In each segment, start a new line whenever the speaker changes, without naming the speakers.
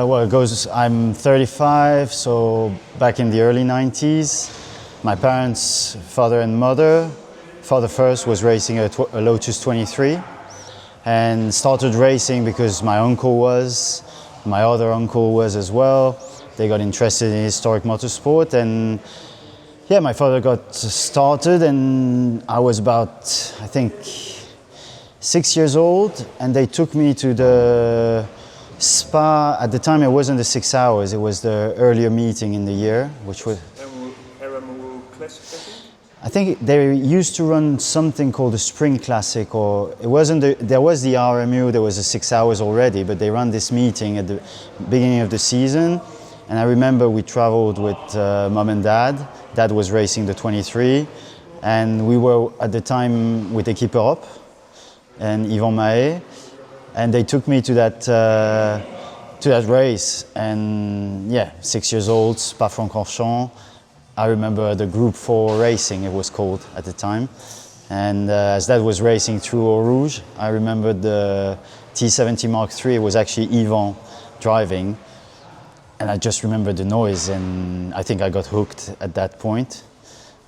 Well, it goes, I'm 35, so back in the early 90s, my parents, father and mother, father first was racing a Lotus 23 and started racing because my uncle was, my other uncle was as well. They got interested in historic motorsport, and yeah, my father got started, and I was about, I think, 6 years old, and they took me to the Spa. At the time it wasn't the 6 hours, it was the earlier meeting in the year, which was... I think they used to run something called the Spring Classic, or it wasn't there was the RMU, there was a 6 hours already, but they ran this meeting at the beginning of the season. And I remember we traveled with mom and dad. Dad was racing the 23, and we were at the time with Équipe Europe and Yvan Mahé, and they took me to that race. And yeah, 6 years old, Spa-Francorchamps. I remember the Group 4 racing, it was called at the time. And as that was racing through Eau Rouge, I remember the T70 Mark III, it was actually Yvan driving. And I just remember the noise, and I think I got hooked at that point.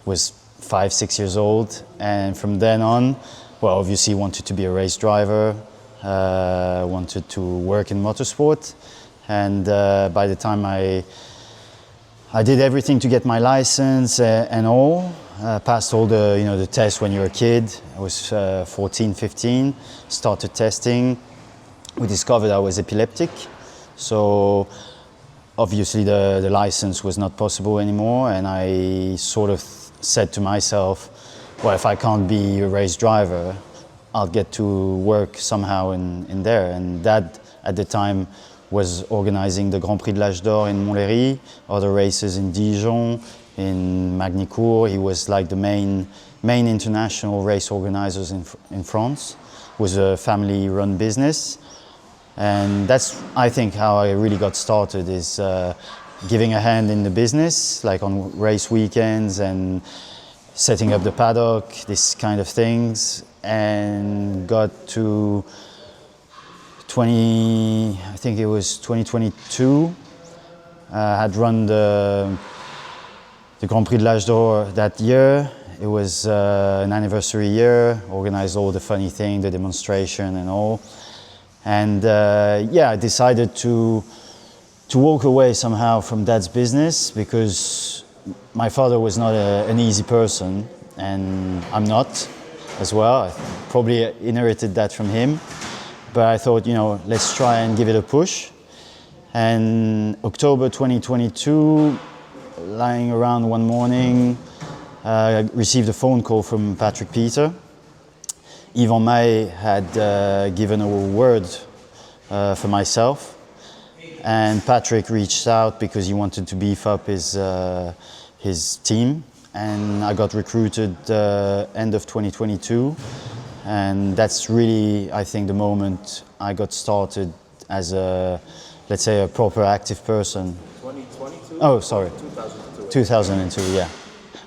Was 5, 6 years old, and from then on, well, obviously wanted to be a race driver, wanted to work in motorsport, and by the time I did everything to get my license and all, passed all the tests when you're a kid. I was 14, 15, started testing. We discovered I was epileptic, so obviously the license was not possible anymore, and I sort of said to myself, well, if I can't be a race driver, I'll get to work somehow in there. And Dad at the time was organizing the Grand Prix de l'Âge d'Or in Montlhéry, other races in Dijon, in Magny-Cours. He was like the main international race organizers in France. It was a family-run business. And that's, I think, how I really got started, is giving a hand in the business, like on race weekends and setting up the paddock, this kind of things. And got to I think it was 2022. Had run the Grand Prix de l'Âge d'Or that year. It was an anniversary year, organized all the funny thing, the demonstration and all. And yeah, I decided to walk away somehow from Dad's business, because my father was not an easy person, and I'm not as well. I probably inherited that from him. But I thought, let's try and give it a push. And October 2022, lying around one morning, I received a phone call from Patrick Peter. Yvan Mahé had given a word for myself, and Patrick reached out because he wanted to beef up his team, and I got recruited end of 2022, and that's really, I think, the moment I got started as let's say, a proper active person.
2022?
Oh, sorry.
2002.
2002, yeah.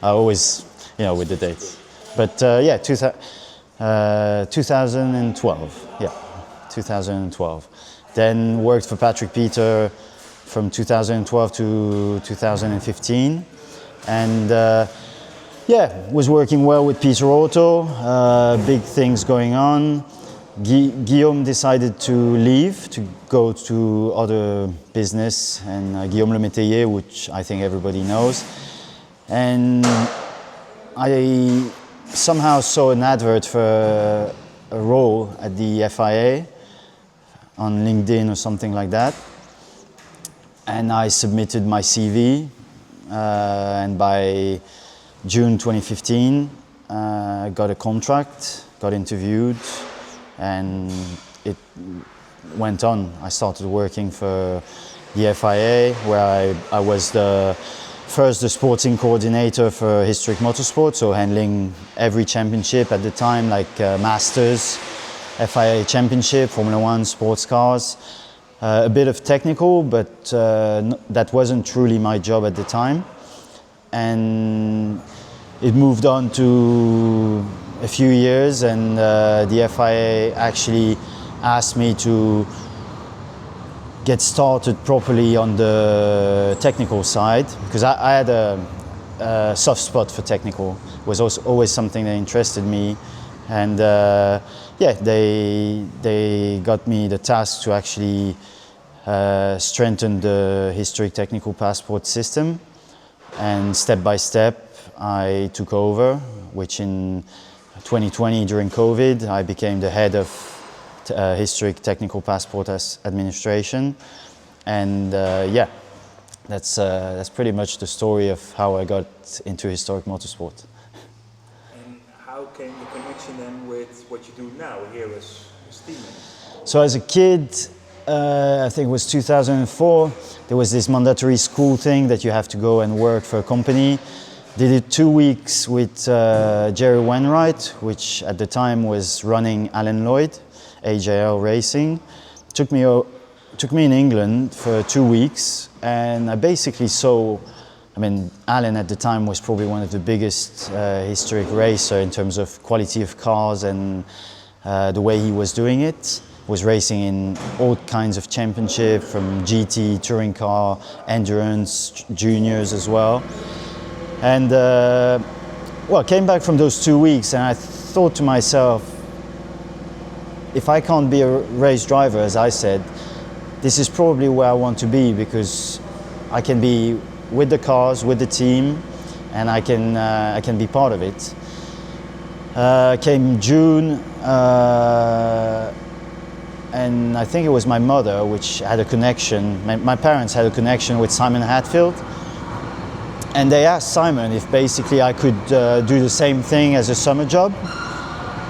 I always, with the dates. But yeah, 2012, yeah, 2012. Then worked for Patrick Peter from 2012 to 2015. And yeah, was working well with Peter Otto, big things going on. Guillaume decided to leave, to go to other business, and Guillaume Le Métayer, which I think everybody knows. And I somehow saw an advert for a role at the FIA on LinkedIn or something like that. And I submitted my CV, and by June 2015, got a contract, got interviewed, and it went on. I started working for the FIA, where I was the sporting coordinator for historic motorsport, so handling every championship at the time, like Masters, FIA Championship, Formula One, sports cars. A bit of technical, but that wasn't truly my job at the time. And it moved on to a few years, and the FIA actually asked me to get started properly on the technical side, because I had a soft spot for technical. It was also always something that interested me, and they got me the task to actually strengthen the historic technical passport system, and step by step I took over, which in 2020 during COVID I became the head of historic technical passport administration, and that's pretty much the story of how I got into historic motorsport.
And how came the connection then with what you do now here as teammate?
So as a kid, I think it was 2004, there was this mandatory school thing that you have to go and work for a company. Did it 2 weeks with Jerry Wainwright, which at the time was running Alan Lloyd, AJL Racing. Took me in England for 2 weeks, and I basically saw, Alan at the time was probably one of the biggest historic racer in terms of quality of cars and the way he was doing it. Was racing in all kinds of championship, from GT, touring car, endurance, juniors as well. And came back from those 2 weeks, and I thought to myself, if I can't be a race driver, as I said, this is probably where I want to be, because I can be with the cars, with the team, and I can be part of it. Came June, and I think it was my mother which had a connection. My parents had a connection with Simon Hadfield, and they asked Simon if basically I could do the same thing as a summer job.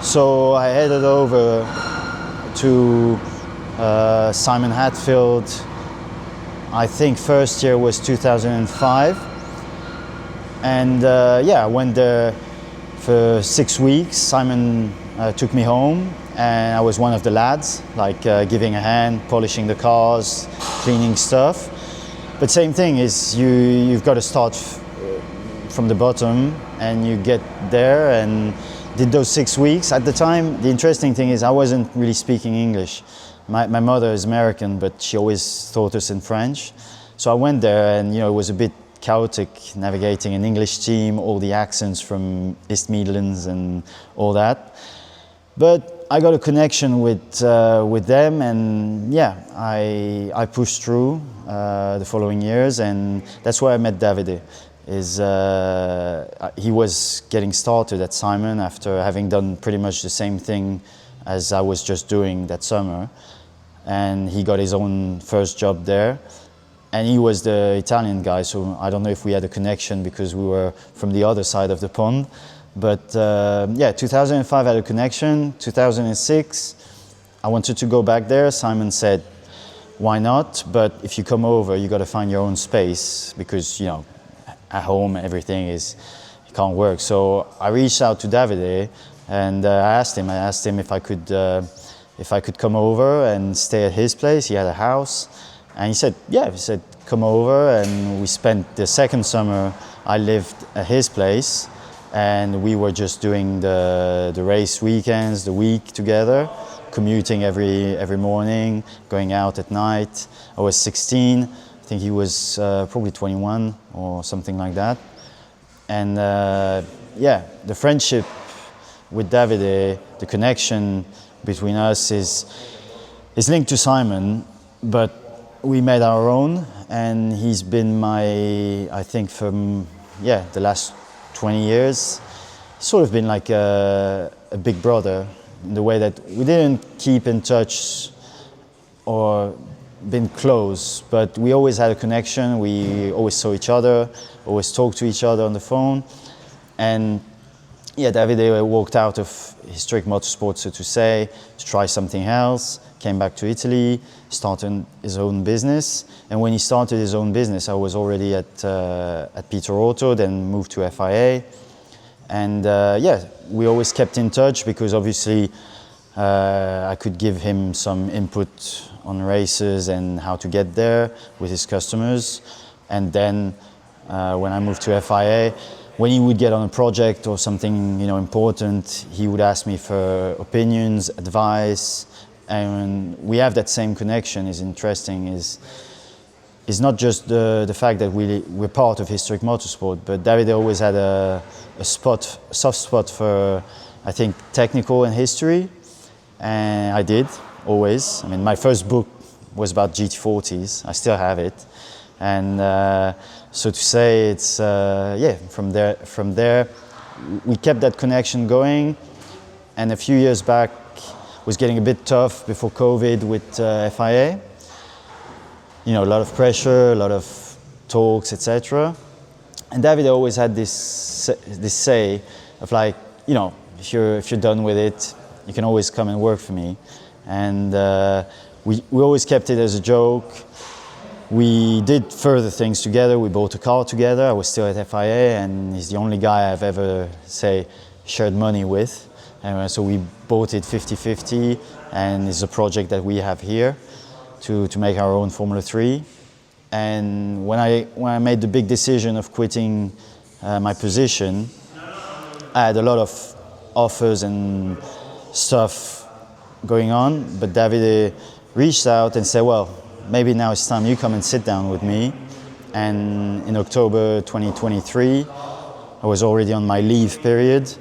So I headed over to Simon Hadfield. I think first year was 2005, and I went there for 6 weeks. Simon took me home, and I was one of the lads, giving a hand, polishing the cars, cleaning stuff. But same thing is you've got to start from the bottom, and you get there and did those 6 weeks. At the time, the interesting thing is I wasn't really speaking English. My mother is American, but she always taught us in French. So I went there, and it was a bit chaotic navigating an English team, all the accents from East Midlands and all that. But I got a connection with them, and I pushed through the following years, and that's where I met Davide. He was getting started at Simon after having done pretty much the same thing as I was just doing that summer, and he got his own first job there. And he was the Italian guy, so I don't know if we had a connection because we were from the other side of the pond. But 2005 I had a connection. 2006, I wanted to go back there. Simon said, why not? But if you come over, you got to find your own space, because at home everything it can't work. So I reached out to Davide, and I asked him if I could come over and stay at his place. He had a house, and he said, yeah. He said, come over, and we spent the second summer. I lived at his place, and we were just doing the race weekends, the week together, commuting every morning, going out at night. I was 16. I think he was probably 21 or something like that. And the friendship with Davide, the connection between us is linked to Simon, but we made our own, and he's been I think from the last 20 years, sort of been like a big brother, in the way that we didn't keep in touch or been close, but we always had a connection. We always saw each other, always talked to each other on the phone. And Davide walked out of historic motorsport, so to say, to try something else, came back to Italy, started his own business. And when he started his own business, I was already at Peter Auto, then moved to FIA. And we always kept in touch, because obviously I could give him some input on races and how to get there with his customers. And then when I moved to FIA, when he would get on a project or something important, he would ask me for opinions, advice, and we have that same connection is interesting. Is not just the fact that we're part of historic motorsport, but Davide always had a soft spot for, I think, technical and history, and I did, always. I mean, my first book was about GT40s, I still have it, and so to say, it's, from there, we kept that connection going, and a few years back, was getting a bit tough before COVID with FIA. You know, a lot of pressure, a lot of talks, etc. And Davide always had this say of like, you know, if you're done with it, you can always come and work for me. And we always kept it as a joke. We did further things together. We bought a car together. I was still at FIA, and he's the only guy I've ever, say, shared money with. And so we bought it 50-50, and it's a project that we have here to make our own Formula 3. And when I made the big decision of quitting my position, I had a lot of offers and stuff going on, but Davide reached out and said, well, maybe now it's time you come and sit down with me. And in October 2023, I was already on my leave period,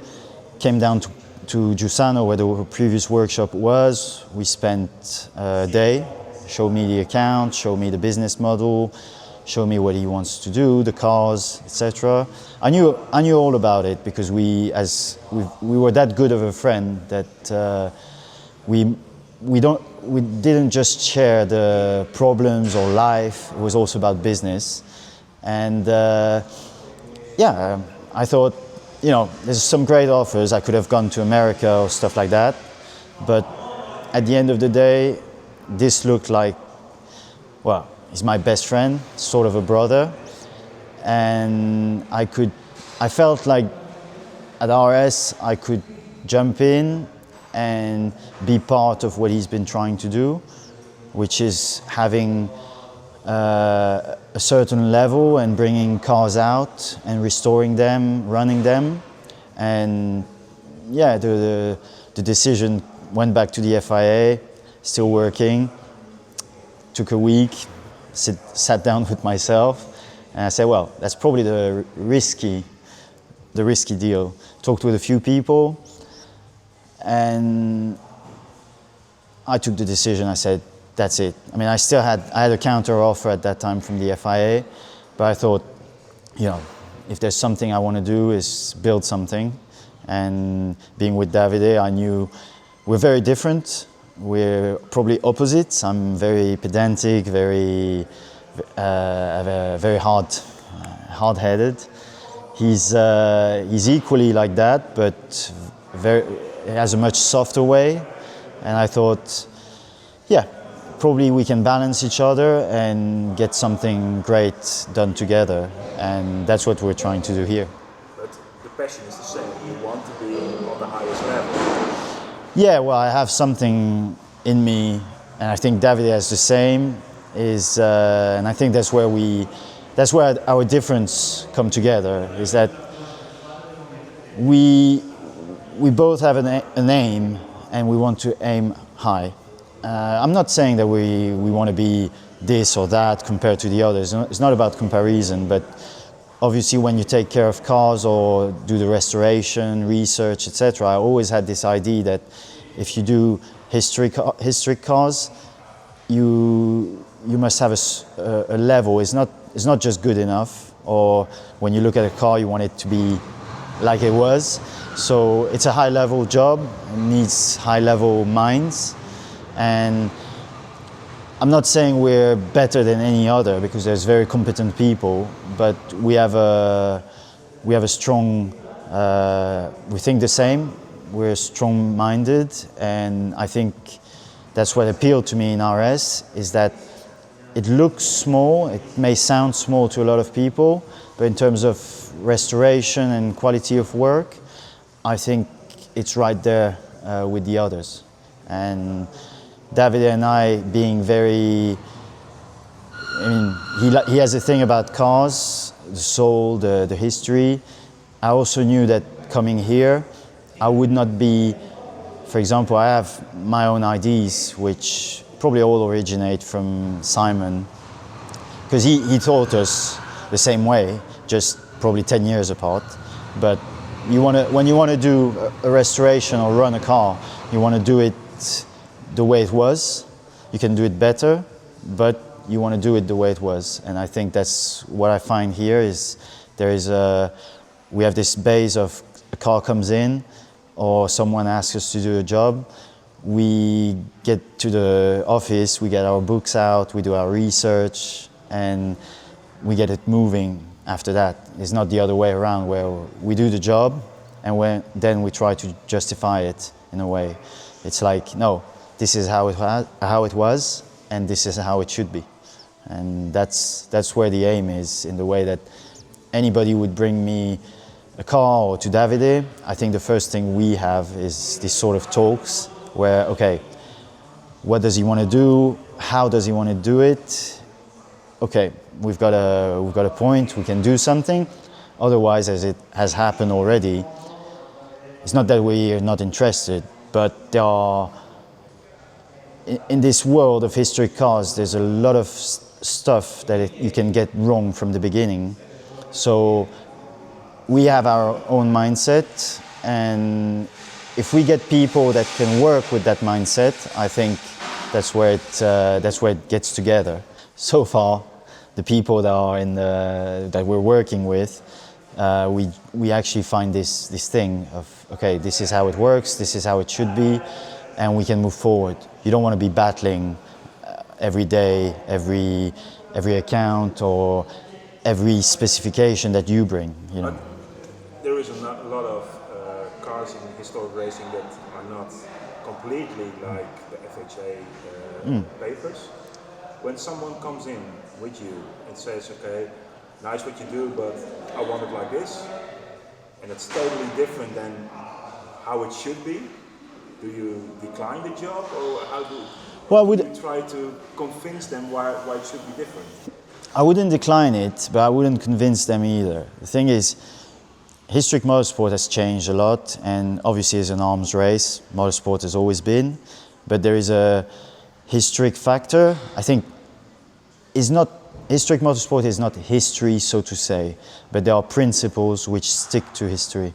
came down to Giussano, where the previous workshop was. We spent a day, showed me the account, showed me the business model, showed me what he wants to do, the cars, etc. I knew all about it because we were that good of a friend that we didn't just share the problems or life. It was also about business, and I thought, you know, there's some great offers. I could have gone to America or stuff like that, but at the end of the day, this looked like, well, he's my best friend, sort of a brother, and I felt like at RS I could jump in and be part of what he's been trying to do, which is having a certain level and bringing cars out and restoring them, running them. And yeah, the decision went back to the FIA, still working, took a week, sat down with myself, and I said, well, that's probably the risky deal. Talked with a few people, and I took the decision. I said, that's it. I mean, I had a counter offer at that time from the FIA, but I thought, you know, if there's something I want to do is build something. And being with Davide, I knew we're very different. We're probably opposites. I'm very pedantic, very hard-headed. He's equally like that, but he has a much softer way. And I thought, yeah, probably we can balance each other and get something great done together, and that's what we're trying to do here.
But the passion is the same. You want to be on the highest level.
Yeah, well, I have something in me, and I think Davide has the same. And I think that's where our difference come together. Is that we both have an aim, and we want to aim high. I'm not saying that we want to be this or that compared to the others. It's not about comparison, but obviously when you take care of cars or do the restoration, research, etc., I always had this idea that if you do historic cars, you must have a level. It's not just good enough, or when you look at a car, you want it to be like it was. So it's a high-level job. It needs high-level minds. And I'm not saying we're better than any other, because there's very competent people, but we have a strong, we think the same, we're strong-minded, and I think that's what appealed to me in RS, is that it looks small, it may sound small to a lot of people, but in terms of restoration and quality of work, I think it's right there with the others. And Davide and I being very, I mean, he has a thing about cars, the soul, the history. I also knew that coming here, I would not be For example, I have my own ideas, which probably all originate from Simon, because he taught us the same way, just probably 10 years apart. But when you want to do a restoration or run a car, you want to do it the way it was. You can do it better, but you want to do it the way it was. And I think that's what I find here is we have this base of a car comes in or someone asks us to do a job. We get to the office, we get our books out, we do our research, and we get it moving after that. It's not the other way around where we do the job and then we try to justify it in a way. It's like, no, this is how it was and this is how it should be. And that's where the aim is, in the way that anybody would bring me a car or to Davide. I think the first thing we have is this sort of talks where, okay, what does he want to do? How does he want to do it? Okay, we've got a point, we can do something. Otherwise, as it has happened already, it's not that we are not interested, but there are, in this world of historic cars, there's a lot of stuff that you can get wrong from the beginning. So we have our own mindset, and if we get people that can work with that mindset, I think that's where it gets together. So far, the people that are that we're working with, we actually find this thing of, okay, this is how it works, this is how it should be, and we can move forward. You don't want to be battling every day, every account or every specification that you bring. You know.
There is a lot of cars in historic racing that are not completely like the FHA papers. When someone comes in with you and says, okay, nice what you do, but I want it like this, and it's totally different than how it should be, do you decline the job, or how do you try to convince them why it should be different?
I wouldn't decline it, but I wouldn't convince them either. The thing is, historic motorsport has changed a lot, and obviously it's an arms race. Motorsport has always been, but there is a historic factor. I think historic motorsport is not history, so to say, but there are principles which stick to history.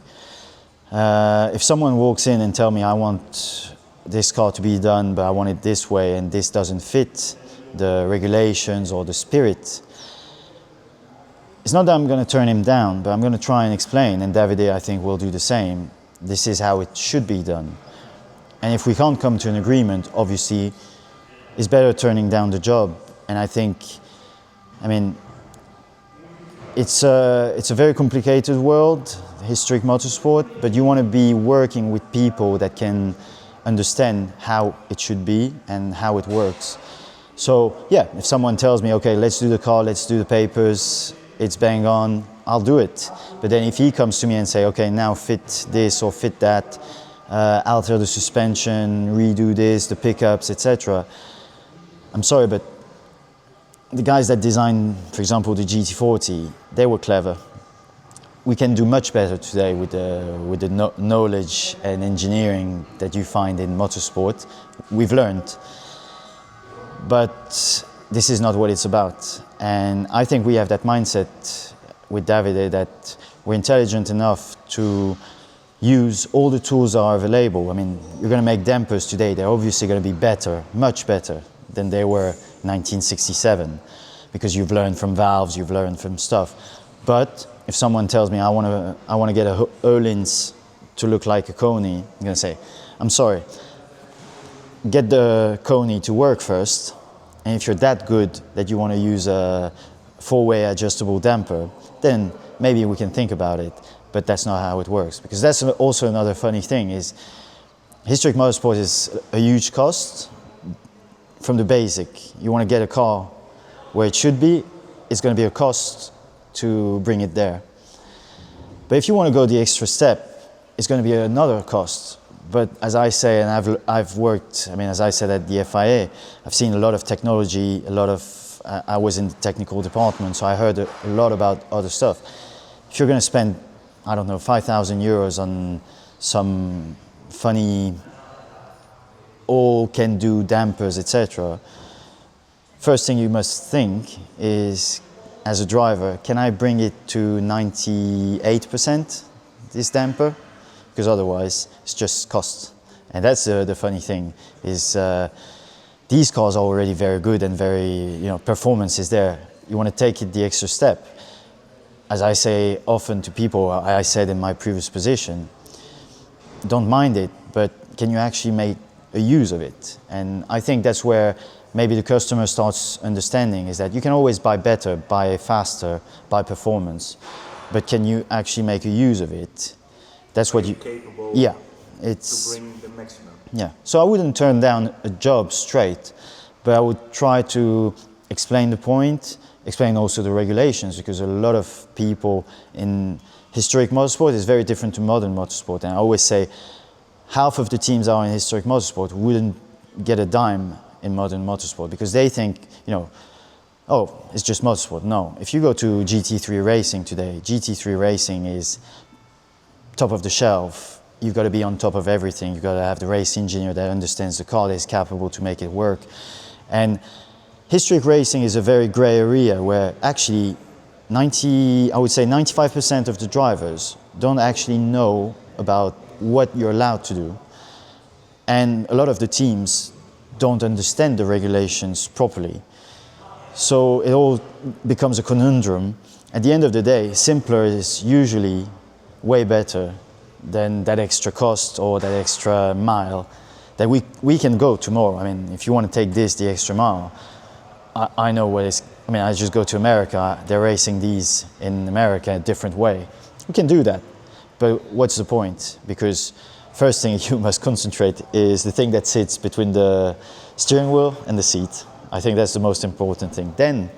If someone walks in and tell me I want this car to be done, but I want it this way, and this doesn't fit the regulations or the spirit, it's not that I'm going to turn him down, but I'm going to try and explain, and Davide, I think, will do the same. This is how it should be done. And if we can't come to an agreement, obviously, it's better turning down the job. And I think, it's a very complicated world, historic motorsport, but you want to be working with people that can understand how it should be and how it works. So, yeah, if someone tells me, okay, let's do the car, let's do the papers, it's bang on, I'll do it. But then if he comes to me and say, okay, now fit this or fit that, alter the suspension, redo this, the pickups, etc. I'm sorry, but the guys that designed, for example, the GT40, they were clever. We can do much better today with the knowledge and engineering that you find in motorsport. We've learned. But this is not what it's about. And I think we have that mindset with Davide that we're intelligent enough to use all the tools that are available. You're going to make dampers today. They're obviously going to be better, much better than they were in 1967, because you've learned from valves, you've learned from stuff. But if someone tells me I want to get a Öhlins to look like a Coney, I'm going to say, I'm sorry, get the Coney to work first. And if you're that good that you want to use a four-way adjustable damper, then maybe we can think about it. But that's not how it works. Because that's also another funny thing is, historic motorsport is a huge cost from the basic. You want to get a car where it should be, it's going to be a cost to bring it there. But if you want to go the extra step, it's going to be another cost. But as I say, and I've worked, as I said, at the FIA, I've seen a lot of technology, I was in the technical department, so I heard a lot about other stuff. If you're going to spend, I don't know, 5,000 euros on some funny all can do dampers, etc. First thing you must think is, as a driver, can I bring it to 98%, this damper? Because otherwise it's just cost. And that's the funny thing, is these cars are already very good and very, performance is there. You want to take it the extra step. As I say often to people, I said in my previous position, don't mind it, but can you actually make a use of it? And I think that's where maybe the customer starts understanding, is that you can always buy better, buy faster, buy performance, but can you actually make a use of it? That's what you
capable
it's
to bring the maximum.
Yeah, so I wouldn't turn down a job straight, but I would try to explain the point, explain also the regulations, because a lot of people in historic motorsport is very different to modern motorsport. And I always say half of the teams are in historic motorsport wouldn't get a dime in modern motorsport, because they think, oh, it's just motorsport. No, if you go to GT3 racing today, GT3 racing is top of the shelf. You've got to be on top of everything. You've got to have the race engineer that understands the car, that is capable to make it work. And historic racing is a very grey area where actually 95% of the drivers don't actually know about what you're allowed to do. And a lot of the teams don't understand the regulations properly. So it all becomes a conundrum. At the end of the day, simpler is usually way better than that extra cost or that extra mile that we can go tomorrow. I mean, if you want to take this, the extra mile, I know what it's, I just go to America, they're racing these in America a different way. We can do that, but what's the point? Because first thing you must concentrate is the thing that sits between the steering wheel and the seat. I think that's the most important thing. Then,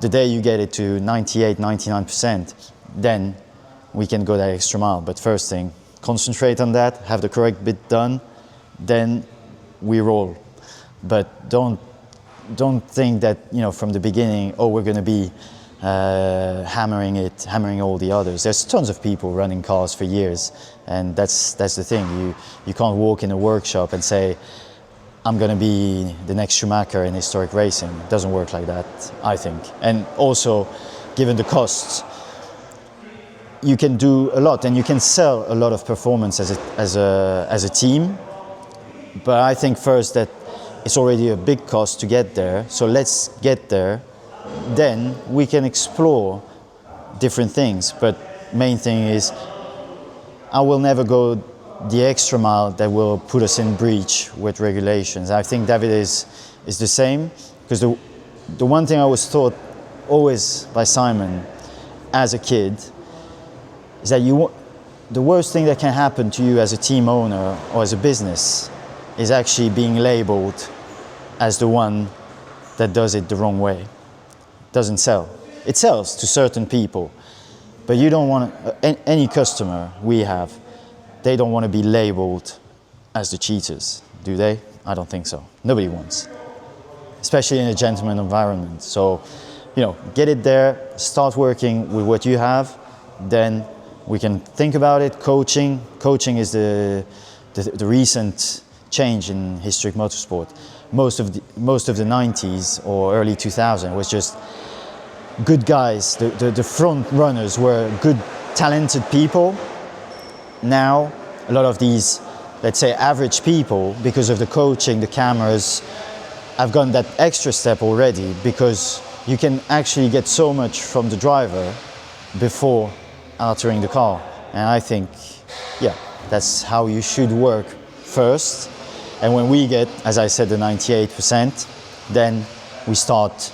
the day you get it to 98, 99%, then we can go that extra mile. But first thing, concentrate on that, have the correct bit done, then we roll. But don't think that, from the beginning, oh, we're going to be hammering all the others. There's tons of people running cars for years, and that's the thing. You can't walk in a workshop and say, I'm going to be the next Schumacher in historic racing. It doesn't work like that, I think. And also, given the costs, you can do a lot, and you can sell a lot of performance as a team. But I think first that it's already a big cost to get there. So let's get there. Then we can explore different things. But main thing is, I will never go the extra mile that will put us in breach with regulations. I think David is the same, because the one thing I was taught always by Simon as a kid is that the worst thing that can happen to you as a team owner or as a business is actually being labeled as the one that does it the wrong way. It doesn't sell. It sells to certain people, but you don't want any customer we have, they don't want to be labeled as the cheaters, do they? I don't think so. Nobody wants, especially in a gentleman environment. So, get it there, start working with what you have, then we can think about it. Coaching is the recent change in historic motorsport. Most of the 90s or early 2000s was just good guys. The front runners were good, talented people. Now, a lot of these, let's say, average people, because of the coaching, the cameras, have gone that extra step already, because you can actually get so much from the driver before altering the car. And I think, that's how you should work first. And when we get, as I said, the 98%, then we start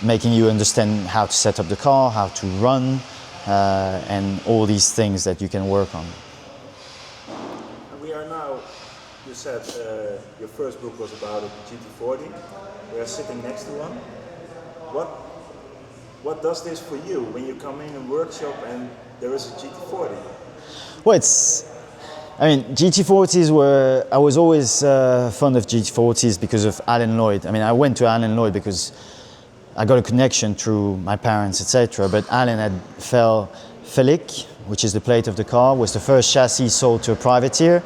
making you understand how to set up the car, how to run, and all these things that you can work on.
And we are now, you said your first book was about a GT40. We are sitting next to one. What does this for you when you come in a workshop and there is a GT40?
Well, GT40s I was always fond of GT40s because of Alan Lloyd. I went to Alan Lloyd because I got a connection through my parents, etc. But Alan had Felic, which is the plate of the car, was the first chassis sold to a privateer.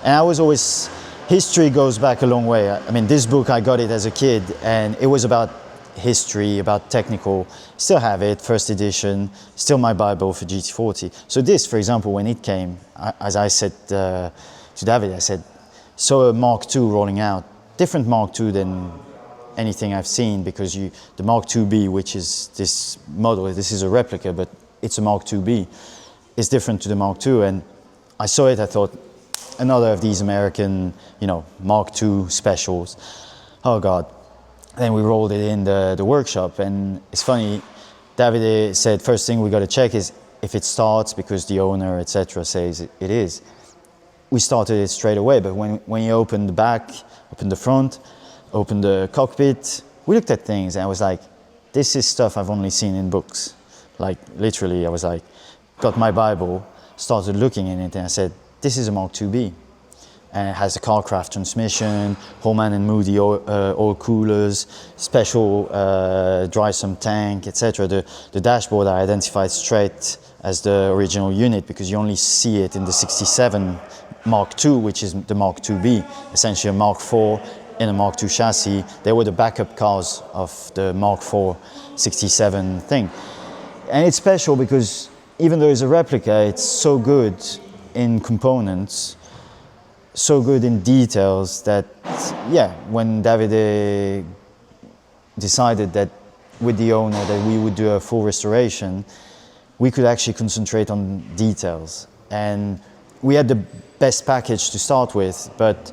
And I was always history goes back a long way. I mean, this book, I got it as a kid, and it was about history, about technical. Still have it, first edition, still my Bible for GT40. So this, for example, when it came, as I said to David, I said, saw a Mark II rolling out, different Mark II than anything I've seen, because the Mark IIB, which is this model, this is a replica, but it's a Mark IIB, is different to the Mark II. And I saw it, I thought, another of these American, Mark II specials. Oh God. Then we rolled it in the workshop, and it's funny, Davide said, first thing we got to check is if it starts, because the owner, etc., says it is. We started it straight away, but when you open the back, open the front, open the cockpit, we looked at things, and I was like, this is stuff I've only seen in books. Like, literally, I was like, got my Bible, started looking in it, and I said, this is a Mark IIB. And it has a Carcraft transmission, Holman and Moody oil coolers, special dry sump tank, etc. The dashboard I identified straight as the original unit, because you only see it in the 67 Mark II, which is the Mark IIB, essentially a Mark IV in a Mark II chassis. They were the backup cars of the Mark IV 67 thing. And it's special because even though it's a replica, it's so good in components, so good in details that, when Davide decided that with the owner that we would do a full restoration, we could actually concentrate on details. And we had the best package to start with, but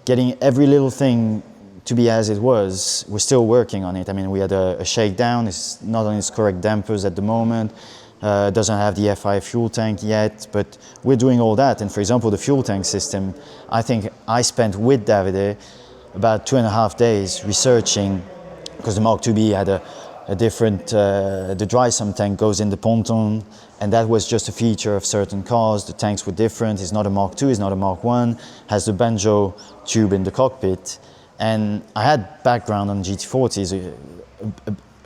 getting every little thing to be as it was, we're still working on it. I mean, we had a shakedown, it's not on its correct dampers at the moment. Doesn't have the FI fuel tank yet, but we're doing all that. And for example, the fuel tank system, I think I spent with Davide about 2.5 days researching, because the Mark IIB had a different, the dry sump tank goes in the ponton, and that was just a feature of certain cars. The tanks were different. It's not a Mark II, it's not a Mark I, has the banjo tube in the cockpit. And I had background on GT40s,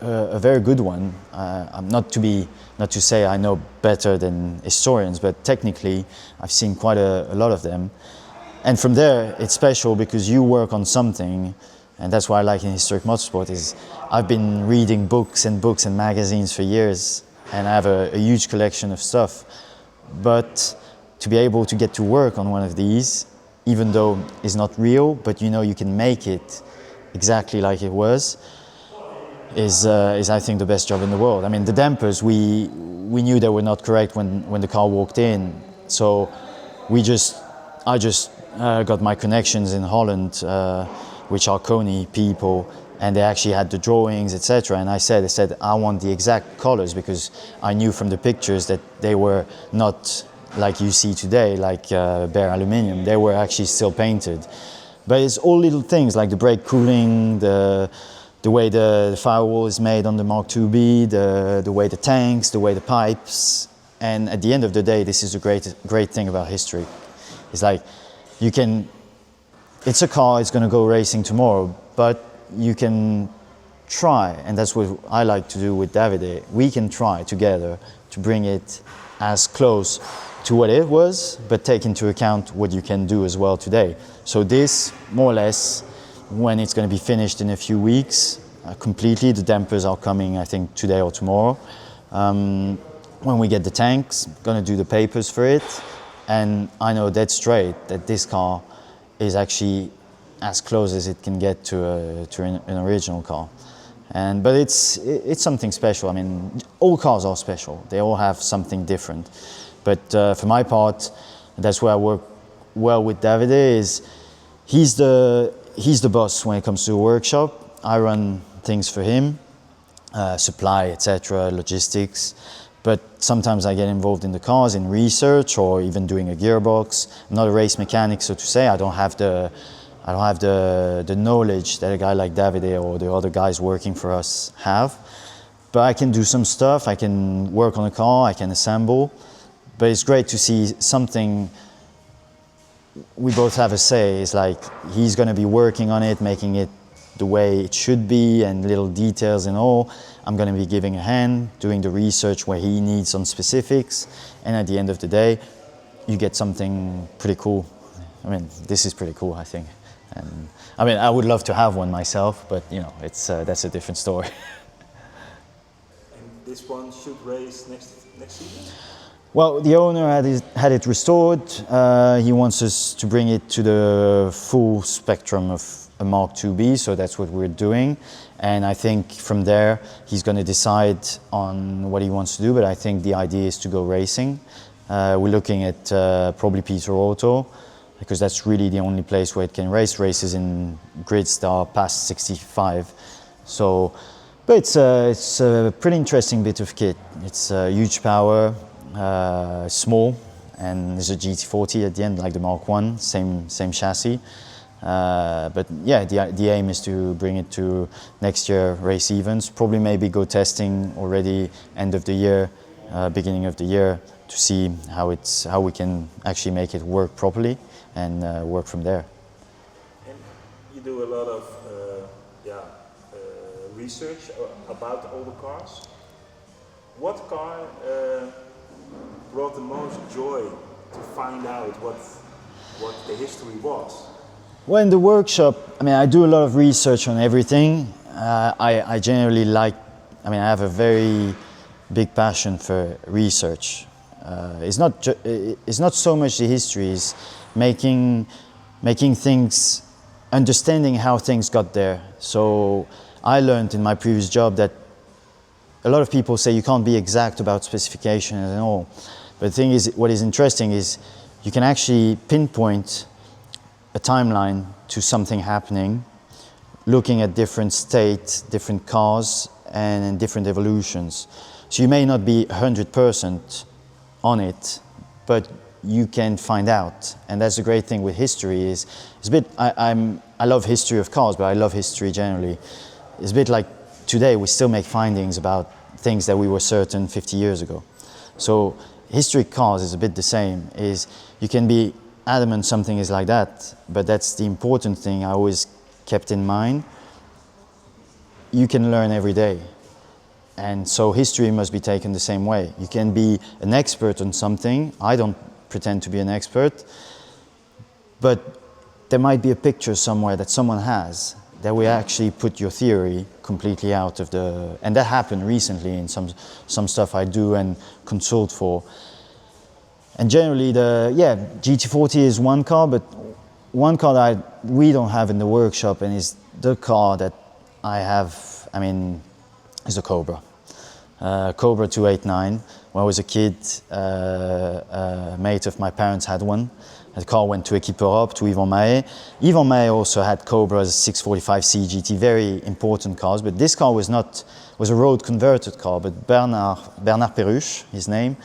a very good one. I'm not to say I know better than historians, but technically I've seen quite a lot of them. And from there, it's special because you work on something, and that's why I like in historic motorsport is I've been reading books and magazines for years, and I have a huge collection of stuff. But to be able to get to work on one of these, even though it's not real, but you can make it exactly like it was, is I think the best job in the world. I mean, the dampers, we knew they were not correct when the car walked in, so I just got my connections in Holland, which are Koni people, and they actually had the drawings, etc. And I said I want the exact colors, because I knew from the pictures that they were not like you see today, like bare aluminium. They were actually still painted. But it's all little things like the brake cooling, the way the firewall is made on the Mark IIB, the way the tanks, the way the pipes. And at the end of the day, this is a great thing about history. It's like it's a car, it's going to go racing tomorrow, but you can try, and that's what I like to do with Davide. We can try together to bring it as close to what it was, but take into account what you can do as well today. So this, more or less, when it's going to be finished in a few weeks, completely, the dampers are coming, I think, today or tomorrow. When we get the tanks, going to do the papers for it, and I know dead straight that this car is actually as close as it can get to an original car. But it's something special. I mean, all cars are special. They all have something different. But for my part, that's where I work well with Davide. Is he's the boss when it comes to the workshop. I run things for him, supply, etc., logistics. But sometimes I get involved in the cars, in research, or even doing a gearbox. I'm not a race mechanic, so to say. I don't have the knowledge that a guy like Davide or the other guys working for us have. But I can do some stuff. I can work on a car. I can assemble. But it's great to see something we both have a say. It's like he's going to be working on it, making it the way it should be, and little details and all. I'm going to be giving a hand, doing the research where he needs some specifics, and at the end of the day, you get something pretty cool. I mean, this is pretty cool, I think. And I mean, I would love to have one myself, but you know, it's that's a different story.
And this one should race next season?
Well, the owner had it restored. He wants us to bring it to the full spectrum of a Mark IIB, so that's what we're doing. And I think from there, he's going to decide on what he wants to do, but I think the idea is to go racing. We're looking at probably Peter Auto, because that's really the only place where it can race races in grids that are past 65. So, but it's a pretty interesting bit of kit. It's huge power, small, and there's a GT40 at the end, like the Mark I, same chassis. But yeah, the aim is to bring it to next year race events. Probably maybe go testing already end of the year, beginning of the year, to see how we can actually make it work properly and work from there.
And you do a lot of research about all the cars. What car brought the most joy to find out what the history was?
Well, in the workshop, I mean, I do a lot of research on everything. I generally like, I mean, I have a very big passion for research. It's not so much the history, it's making things, understanding how things got there. So I learned in my previous job that a lot of people say you can't be exact about specifications and all. But the thing is, what is interesting is you can actually pinpoint a timeline to something happening, looking at different states, different cars, and different evolutions. So you may not be 100% on it, but you can find out. And that's the great thing with history is, it's a bit, I love history of cars, but I love history generally. It's a bit like today we still make findings about things that we were certain 50 years ago. So history of cars is a bit the same, is you can be adamant something is like that, but that's the important thing I always kept in mind. You can learn every day. And so history must be taken the same way. You can be an expert on something. I don't pretend to be an expert, but there might be a picture somewhere that someone has that will actually put your theory completely out of the... And that happened recently in some stuff I do and consult for. And generally, GT40 is one car, but one car that we don't have in the workshop and is the car that I have, I mean, is a Cobra. Cobra 289. When I was a kid, a mate of my parents had one. The car went to Equipe Europe, to Yvon Mahé. Yvon Mahé also had Cobras 645C GT, very important cars, but this car was a road converted car, but Bernard Perruche, his name,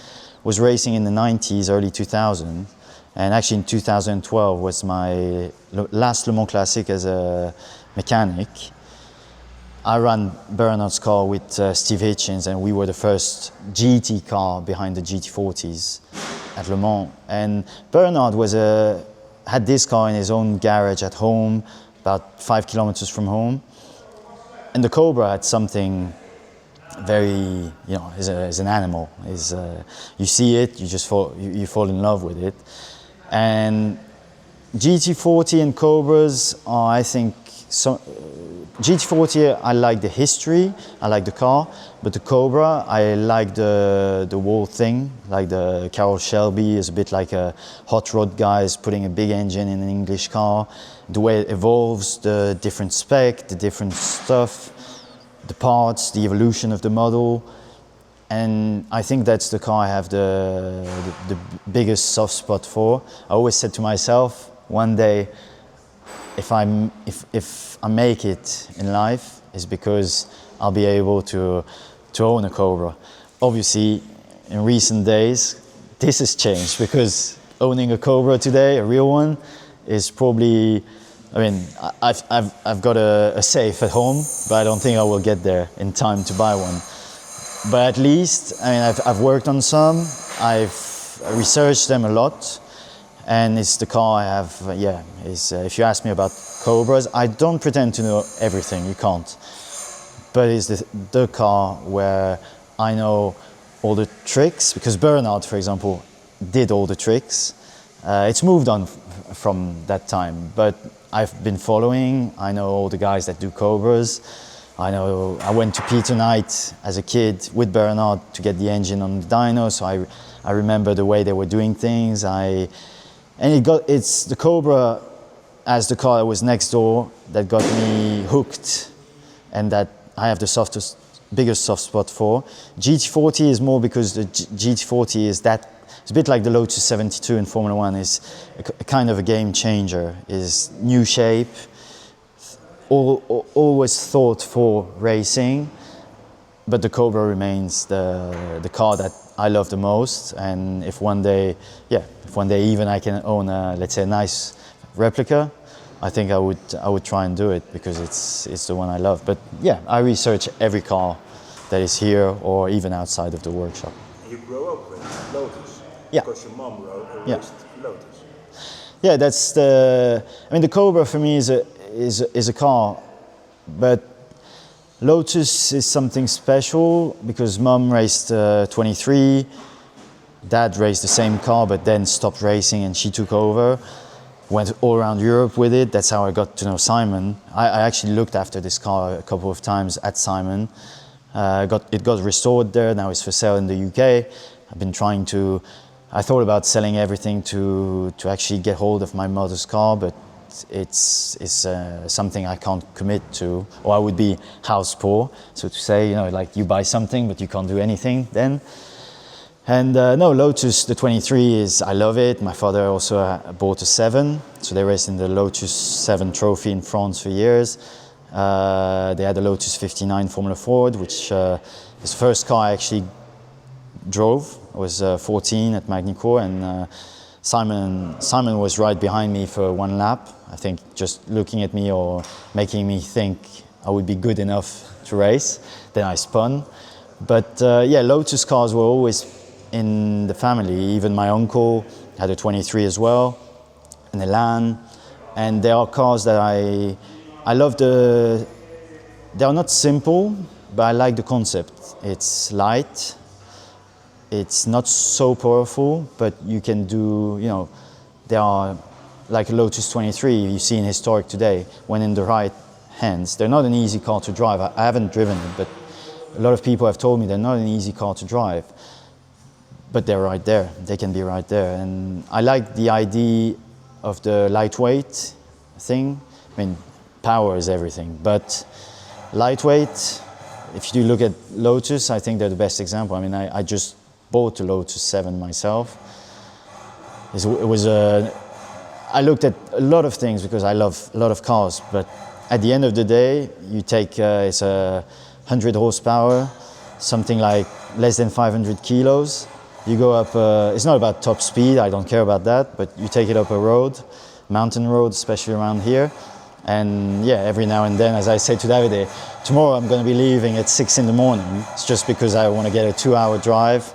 was racing in the 90s, early 2000, and actually in 2012 was my last Le Mans Classic as a mechanic. I ran Bernard's car with Steve Hitchens, and we were the first GT car behind the GT40s at Le Mans. And Bernard had this car in his own garage at home, about 5 kilometers from home. And the Cobra had something very, you know, is an animal. You see it, you just fall in love with it. And GT40 and Cobras are, I think, GT40, I like the history, I like the car, but the Cobra, I like the whole thing, like the Carroll Shelby is a bit like a hot rod guy is putting a big engine in an English car, the way it evolves, the different spec, the different stuff, the parts, the evolution of the model, and I think that's the car I have the biggest soft spot for. I always said to myself, one day, if I make it in life, is because I'll be able to own a Cobra. Obviously, in recent days, this has changed because owning a Cobra today, a real one, is probably, I mean, I've got a safe at home, but I don't think I will get there in time to buy one. But at least, I mean, I've worked on some, I've researched them a lot, and it's the car I have, if you ask me about Cobras, I don't pretend to know everything, you can't. But it's the car where I know all the tricks, because Bernard, for example, did all the tricks. It's moved on from that time, but I've been following. I know all the guys that do Cobras. I went to Peter Knight as a kid with Bernard to get the engine on the dyno, so I remember the way they were doing things. It's the Cobra as the car that was next door that got me hooked, and that I have the biggest soft spot for. GT40 is more because the GT40 is it's a bit like the Lotus 72 in Formula One. Is a kind of a game changer. Is new shape. Always thought for racing, but the Cobra remains the car that I love the most. And if one day even I can own let's say a nice replica, I think I would try and do it, because it's the one I love. But yeah, I research every car that is here or even outside of the workshop.
You grew up with Lotus,
yeah,
because your mom raced Lotus.
Yeah, the Cobra for me is a car, but Lotus is something special because Mum raced 23, Dad raced the same car but then stopped racing and she took over, went all around Europe with it. That's how I got to know Simon. I actually looked after this car a couple of times at Simon. It got restored there, now it's for sale in the UK. I thought about selling everything to actually get hold of my mother's car, but it's something I can't commit to, or I would be house poor, so to say, like you buy something but you can't do anything then. And no, Lotus, the 23 I love it. My father also bought a 7, so they raced in the Lotus 7 trophy in France for years. They had a Lotus 59 Formula Ford, which is the first car I actually drove. I was 14 at Magny-Cours, and Simon was right behind me for one lap, I think, just looking at me or making me think I would be good enough to race. Then I spun. But Lotus cars were always in the family. Even my uncle had a 23 as well, an Elan. And they are cars that I love. They are not simple, but I like the concept. It's light. It's not so powerful, but you can do, they are like a Lotus 23 you see in Historic today, when in the right hands. They're not an easy car to drive. I haven't driven it, but a lot of people have told me they're not an easy car to drive. But they're right there. They can be right there. And I like the idea of the lightweight thing. Power is everything, but lightweight, if you look at Lotus, I think they're the best example. I just bought a Lotus 7 myself. I looked at a lot of things because I love a lot of cars, but at the end of the day, you take, it's 100 horsepower, something like less than 500 kilos. You go up, it's not about top speed, I don't care about that, but you take it up a road, mountain road, especially around here. And every now and then, as I say to Davide, tomorrow I'm going to be leaving at 6 in the morning. It's just because I want to get a 2-hour drive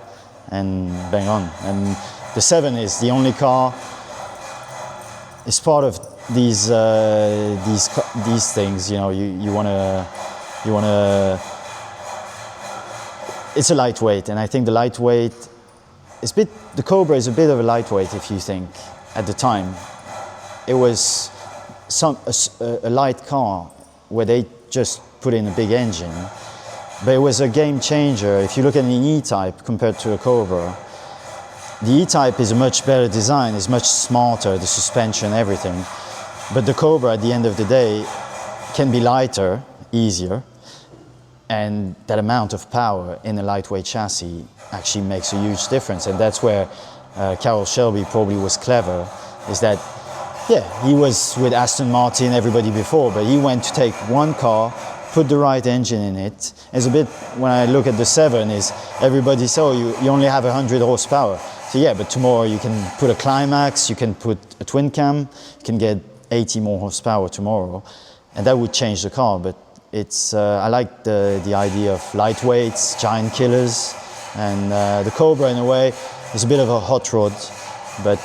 and bang on. And the 7 is the only car. It's part of these things. You want to. It's a lightweight, and I think the lightweight is the Cobra is a bit of a lightweight if you think. At the time, it was a light car where they just put in a big engine, but it was a game changer. If you look at an E-Type compared to a Cobra, the E-Type is a much better design, it's much smarter, the suspension, everything. But the Cobra, at the end of the day, can be lighter, easier, and that amount of power in a lightweight chassis actually makes a huge difference. And that's where Carroll Shelby probably was clever, is that he was with Aston Martin, everybody before, but he went to take one car, put the right engine in it. It's a bit, when I look at the 7, is everybody says, you only have 100 horsepower. So but tomorrow you can put a Climax, you can put a twin cam, you can get 80 more horsepower tomorrow, and that would change the car. But it's, I like the idea of lightweights, giant killers, and the Cobra in a way is a bit of a hot rod, but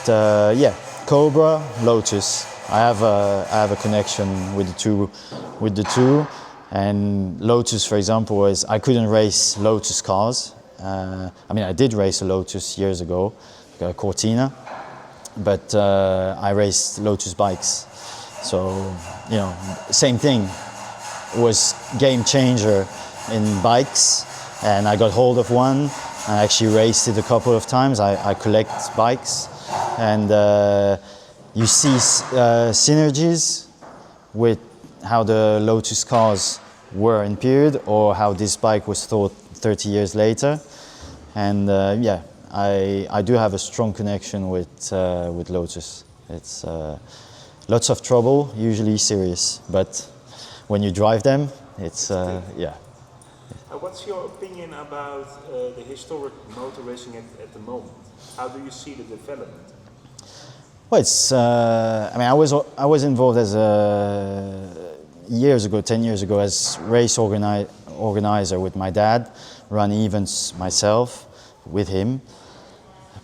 Cobra, Lotus. I have a connection with the two, and Lotus, for example, I couldn't race Lotus cars. I did race a Lotus years ago, a Cortina, but I raced Lotus bikes. So, you know, same thing. It was game changer in bikes, and I got hold of one. I actually raced it a couple of times. I collect bikes, and you see synergies with how the Lotus cars were in period, or how this bike was thought 30 years later. And yeah, I do have a strong connection with Lotus. It's lots of trouble, usually serious, but when you drive them, it's yeah.
What's your opinion about the historic motor racing at the moment? How do you see the development?
Well, it's. I mean, I was involved as years ago, 10 years ago, as race organizer with my dad, run events myself with him.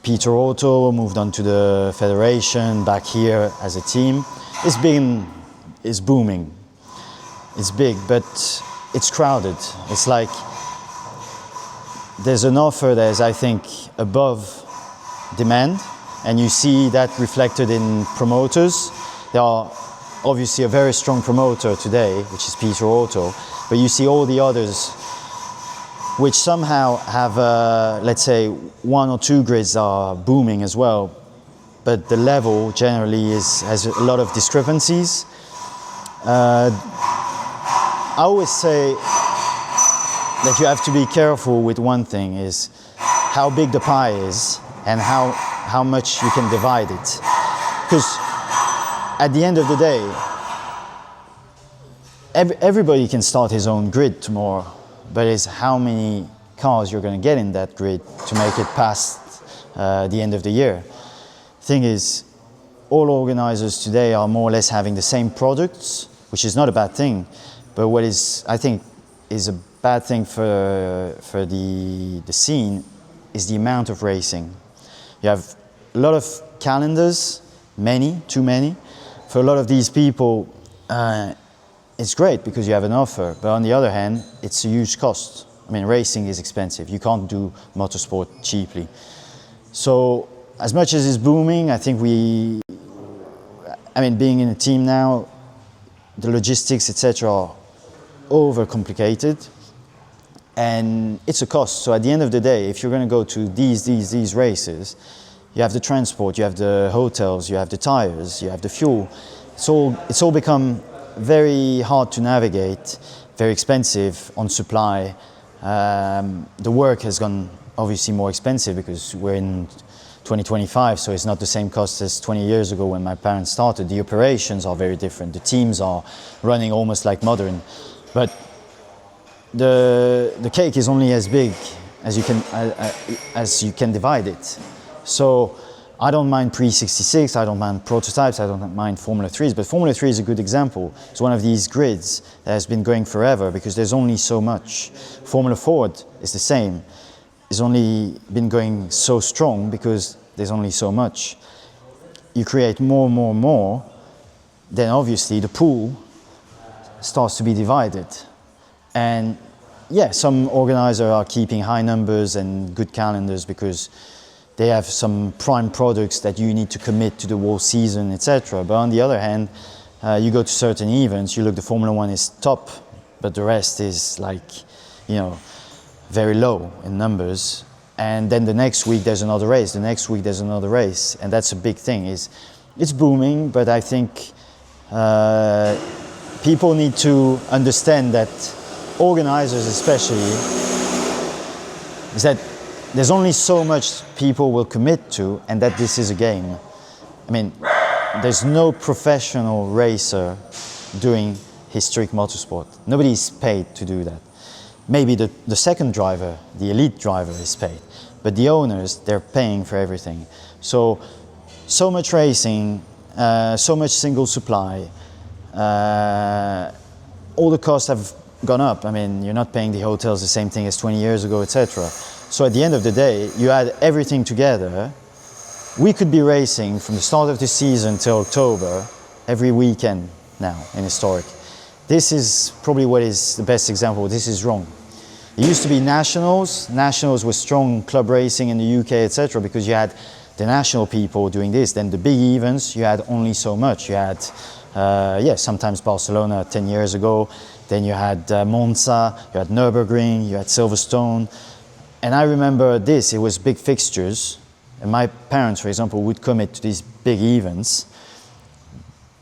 Peter Otto moved on to the federation, back here as a team. It's booming. It's big, but it's crowded. It's like there's an offer that is, I think, above demand, and you see that reflected in promoters. There are obviously a very strong promoter today, which is Peter Otto, but you see all the others which somehow have, let's say, 1 or 2 grids are booming as well, but the level generally has a lot of discrepancies. I always say that you have to be careful with one thing, is how big the pie is and how much you can divide it. Because at the end of the day, everybody can start his own grid tomorrow, but it's how many cars you're going to get in that grid to make it past the end of the year. Thing is, all organizers today are more or less having the same products, which is not a bad thing, but what is, I think, is a bad thing for the scene is the amount of racing. You have a lot of calendars, too many. For a lot of these people, it's great because you have an offer, but on the other hand, it's a huge cost. I mean, racing is expensive. You can't do motorsport cheaply. So, as much as it's booming, I think being in a team now, the logistics, etc., are overcomplicated, and it's a cost. So at the end of the day, if you're going to go to these races, you have the transport, you have the hotels, you have the tires, you have the fuel. It's all become very hard to navigate, very expensive on supply. The work has gone obviously more expensive because we're in 2025, so it's not the same cost as 20 years ago when my parents started. The operations are very different. The teams are running almost like modern, but the cake is only as big as you can divide it. So I don't mind Pre-66, I don't mind prototypes, I don't mind Formula 3s, but Formula 3 is a good example. It's one of these grids that has been going forever because there's only so much. Formula Ford is the same. It's only been going so strong because there's only so much. You create more, then obviously the pool starts to be divided. And yeah, some organizers are keeping high numbers and good calendars because they have some prime products that you need to commit to the whole season, etc. But on the other hand, you go to certain events, you look, the Formula 1 is top, but the rest is like, very low in numbers. And then the next week there's another race, the next week there's another race. And that's a big thing. It's booming, but I think people need to understand that, organizers especially, is that there's only so much people will commit to, and that this is a game. I mean, there's no professional racer doing historic motorsport. Nobody is paid to do that. Maybe the second driver, the elite driver, is paid, but the owners, they're paying for everything. So much racing, so much single supply, all the costs have gone up. I mean, you're not paying the hotels the same thing as 20 years ago, etc. So at the end of the day, you add everything together. We could be racing from the start of the season till October, every weekend now in historic. This is probably what is the best example. This is wrong. It used to be nationals. Nationals was strong club racing in the UK, etc., because you had the national people doing this. Then the big events, you had only so much. You had, sometimes Barcelona 10 years ago. Then you had Monza, you had Nürburgring, you had Silverstone. And I remember this, it was big fixtures. And my parents, for example, would commit to these big events.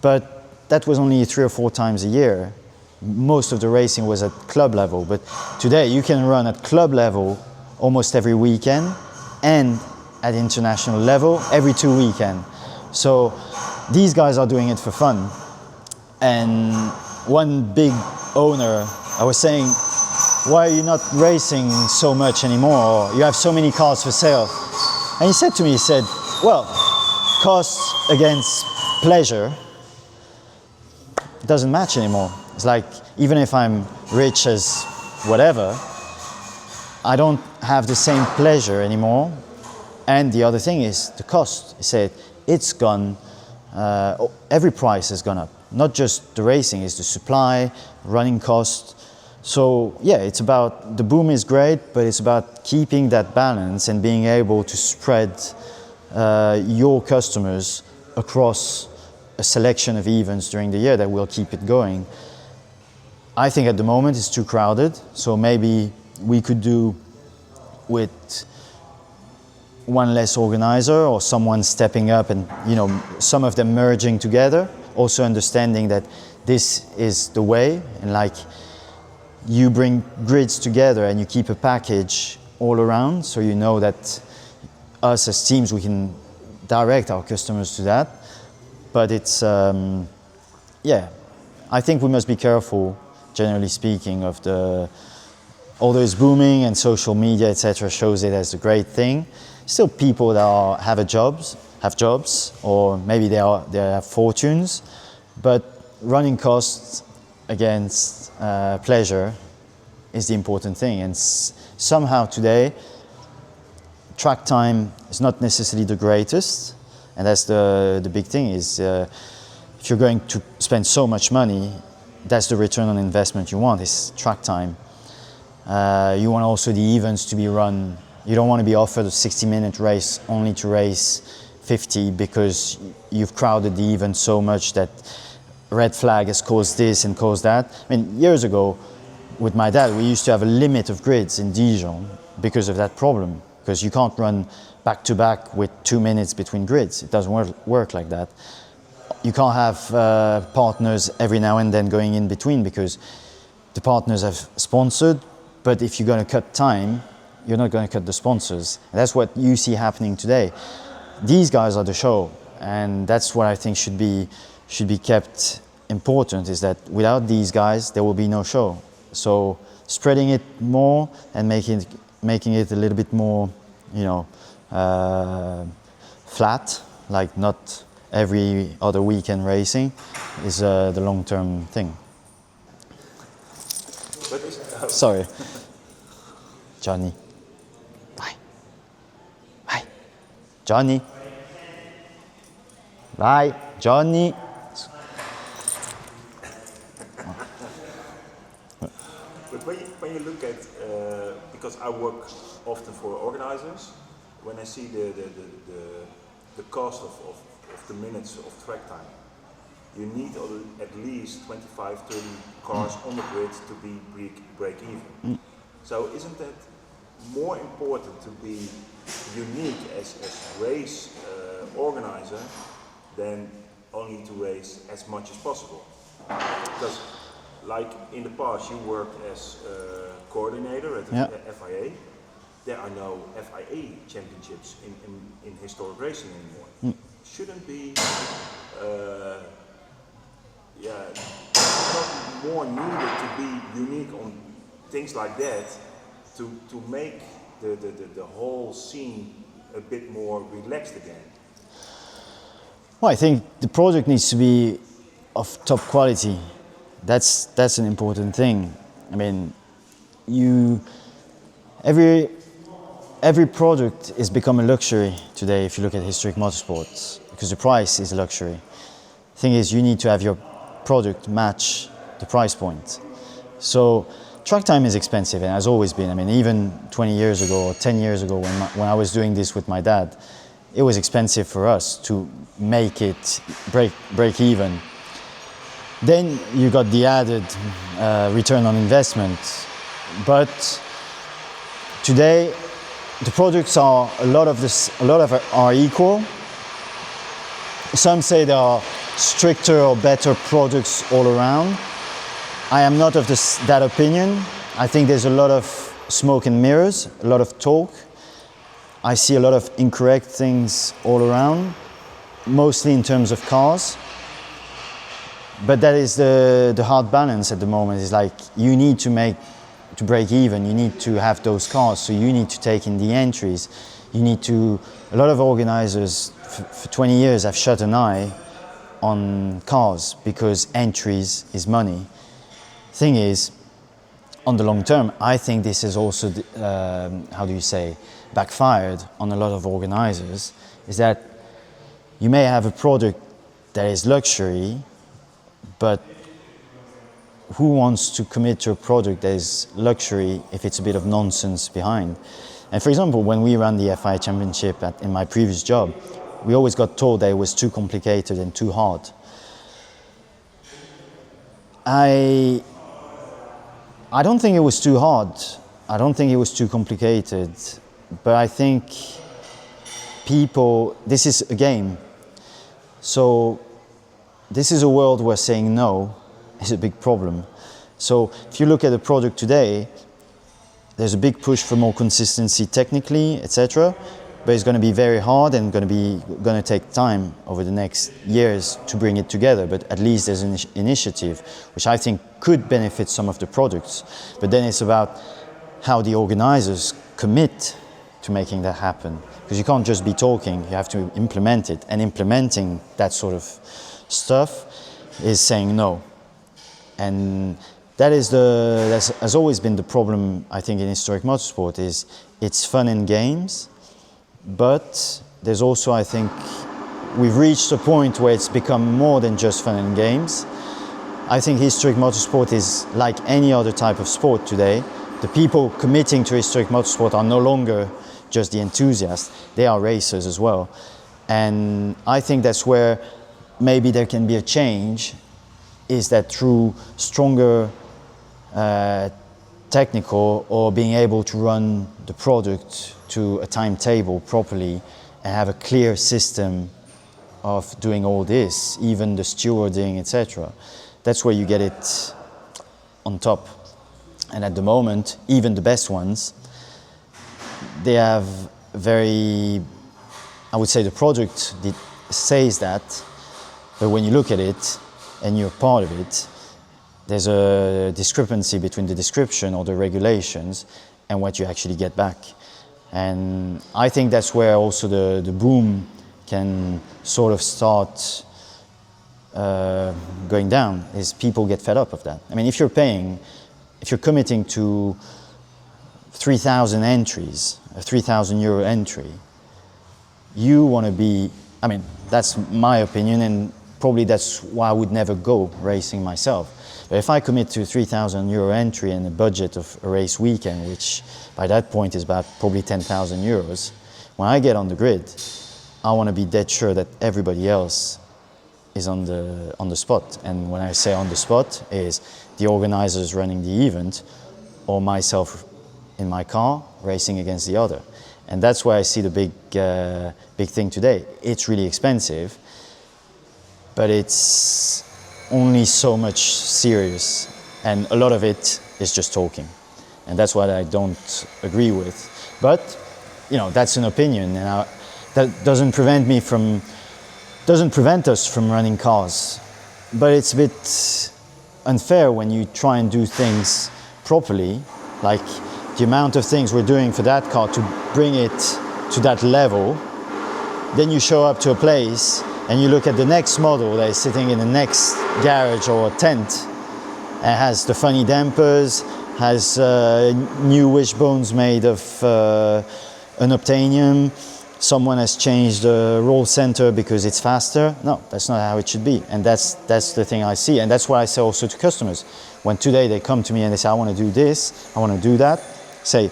But that was only 3 or 4 times a year. Most of the racing was at club level. But today you can run at club level almost every weekend and at international level every 2 weekends. So these guys are doing it for fun. And one big owner, I was saying, why are you not racing so much anymore? You have so many cars for sale. And he said to me, he said, well, cost against pleasure, it doesn't match anymore. It's like, even if I'm rich as whatever, I don't have the same pleasure anymore. And the other thing is the cost. He said, it's gone, every price has gone up. Not just the racing, it's the supply, running cost. So yeah, it's about, the boom is great, but it's about keeping that balance and being able to spread your customers across a selection of events during the year that will keep it going. I think at the moment it's too crowded, so maybe we could do with one less organizer or someone stepping up and, some of them merging together, also understanding that this is the way, and like you bring grids together and you keep a package all around, so you know that us as teams, we can direct our customers to that. But it's, I think we must be careful, generally speaking, of although it's booming and social media, etc., shows it as a great thing. Still, people that have jobs, or maybe they have fortunes, but running costs against pleasure is the important thing. And somehow today, track time is not necessarily the greatest, and that's the big thing is if you're going to spend so much money, that's the return on investment you want, is track time. You want also the events to be run. You don't want to be offered a 60-minute race only to race 50 because you've crowded the event so much that red flag has caused this and caused that. I mean, years ago, with my dad, we used to have a limit of grids in Dijon because of that problem, because you can't run back-to-back with 2 minutes between grids. It doesn't work like that. You can't have partners every now and then going in between because the partners have sponsored, but if you're going to cut time, you're not going to cut the sponsors. And that's what you see happening today. These guys are the show, and that's what I think should be kept important, is that without these guys, there will be no show. So spreading it more and making it a little bit more, flat, like not every other weekend racing, is the long-term thing. Sorry. Johnny. Bye. Bye. Johnny. Bye. Johnny.
But when you look at, because I work often for organizers, when I see the cost of the minutes of track time, you need at least 25, 30 cars on the grid to be break even. So isn't that more important to be unique as race organizer than only to race as much as possible? Because like in the past you worked as coordinator at the FIA. There are no FIA championships in historic racing anymore. Shouldn't be not more needed to be unique on things like that to make the whole scene a bit more relaxed again?
Well, I think the product needs to be of top quality. That's an important thing. I mean, every product has become a luxury today if you look at historic motorsports, because the price is a luxury. The thing is, you need to have your product match the price point. So track time is expensive and has always been. I mean, even 20 years ago or 10 years ago when I was doing this with my dad, it was expensive for us to make it break even. Then you got the added return on investment. But today, the products are a lot of it are equal. Some say there are stricter or better products all around. I am not of that opinion. I think there's a lot of smoke and mirrors, a lot of talk. I see a lot of incorrect things all around, mostly in terms of cars. But that is the hard balance at the moment. It's like you need to break even, you need to have those cars, so you need to take in the entries. A lot of organizers for 20 years have shut an eye on cars because entries is money. Thing is, on the long term, I think this is also, backfired on a lot of organizers, is that you may have a product that is luxury, but who wants to commit to a product that is luxury if it's a bit of nonsense behind? And for example, when we ran the FI Championship in my previous job, we always got told that it was too complicated and too hard. I don't think it was too hard. I don't think it was too complicated. But I think this is a game. So this is a world where saying no is a big problem. So if you look at the product today, there's a big push for more consistency technically, etc. But it's going to be very hard and going to take time over the next years to bring it together. But at least there's an initiative, which I think could benefit some of the products. But then it's about how the organizers commit to making that happen. Because you can't just be talking, you have to implement it. And implementing that sort of stuff is saying no. And that has always been the problem, I think, in historic motorsport, is it's fun and games, but there's also, I think, we've reached a point where it's become more than just fun and games. I think historic motorsport is like any other type of sport today. The people committing to historic motorsport are no longer just the enthusiasts, they are racers as well. And I think that's where maybe there can be a change, is that through stronger technical or being able to run the product to a timetable properly and have a clear system of doing all this, even the stewarding, etc. That's where you get it on top. And at the moment, even the best ones, they have very, I would say the product says that, but when you look at it and you're part of it, there's a discrepancy between the description or the regulations and what you actually get back. And I think that's where also the boom can sort of start going down, is people get fed up of that. I mean, if you're committing to 3,000 entries, a 3,000 euro entry, you want to be, I mean, that's my opinion, and probably that's why I would never go racing myself. But if I commit to a 3,000 euro entry and a budget of a race weekend, which by that point is about probably 10,000 euros, when I get on the grid, I want to be dead sure that everybody else is on the spot. And when I say on the spot, is the organizers running the event or myself in my car racing against the other. And that's where I see the big thing today. It's really expensive, but it's only so much serious, and a lot of it is just talking. And that's what I don't agree with. But, you know, that's an opinion, and that doesn't prevent us from running cars. But it's a bit unfair when you try and do things properly, like the amount of things we're doing for that car to bring it to that level. Then you show up to a place and you look at the next model that is sitting in the next garage or tent and has the funny dampers, has new wishbones made of unobtainium. Someone has changed the roll center because it's faster. No, that's not how it should be. And that's the thing I see. And that's what I say also to customers. When today they come to me and they say, I want to do this, I want to do that, say,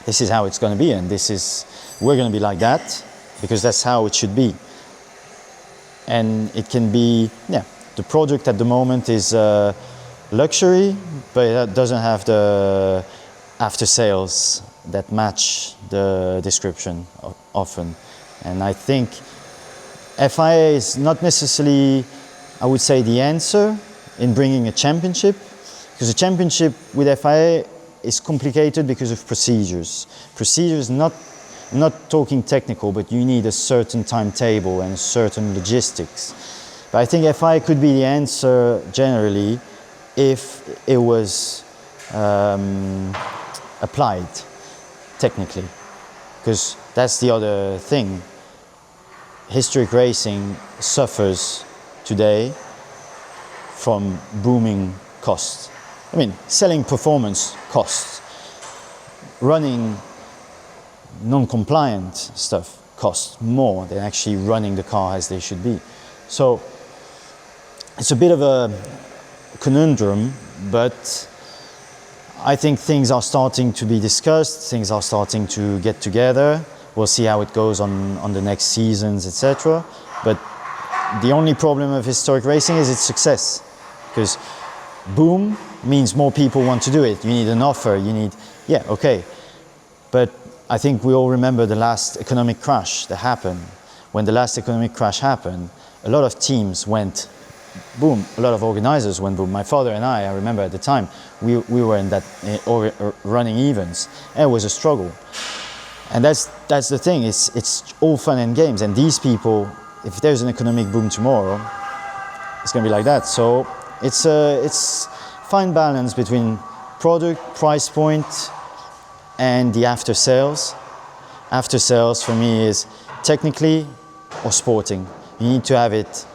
this is how it's going to be, and we're going to be like that because that's how it should be. And it can be, the product at the moment is luxury, but it doesn't have the after sales that match the description often. And I think FIA is not necessarily, I would say, the answer in bringing a championship, because a championship with FIA is complicated because of procedures. Procedures, not talking technical, but you need a certain timetable and certain logistics. But I think FIA could be the answer generally if it was applied technically, because that's the other thing. Historic racing suffers today from booming costs. I mean, selling performance costs. Running non-compliant stuff costs more than actually running the car as they should be. So it's a bit of a conundrum, but I think things are starting to be discussed, things are starting to get together. We'll see how it goes on the next seasons, etc. But the only problem of historic racing is its success, because boom means more people want to do it. You need an offer, you need, okay. But I think we all remember the last economic crash that happened. When the last economic crash happened, a lot of teams went boom, a lot of organizers went boom. My father and I remember at the time, we were in that running events, and it was a struggle. And that's the thing, it's all fun and games, and these people, if there's an economic boom tomorrow, it's going to be like that. So it's fine balance between product, price point, and the after sales. After sales for me is technically or sporting. You need to have it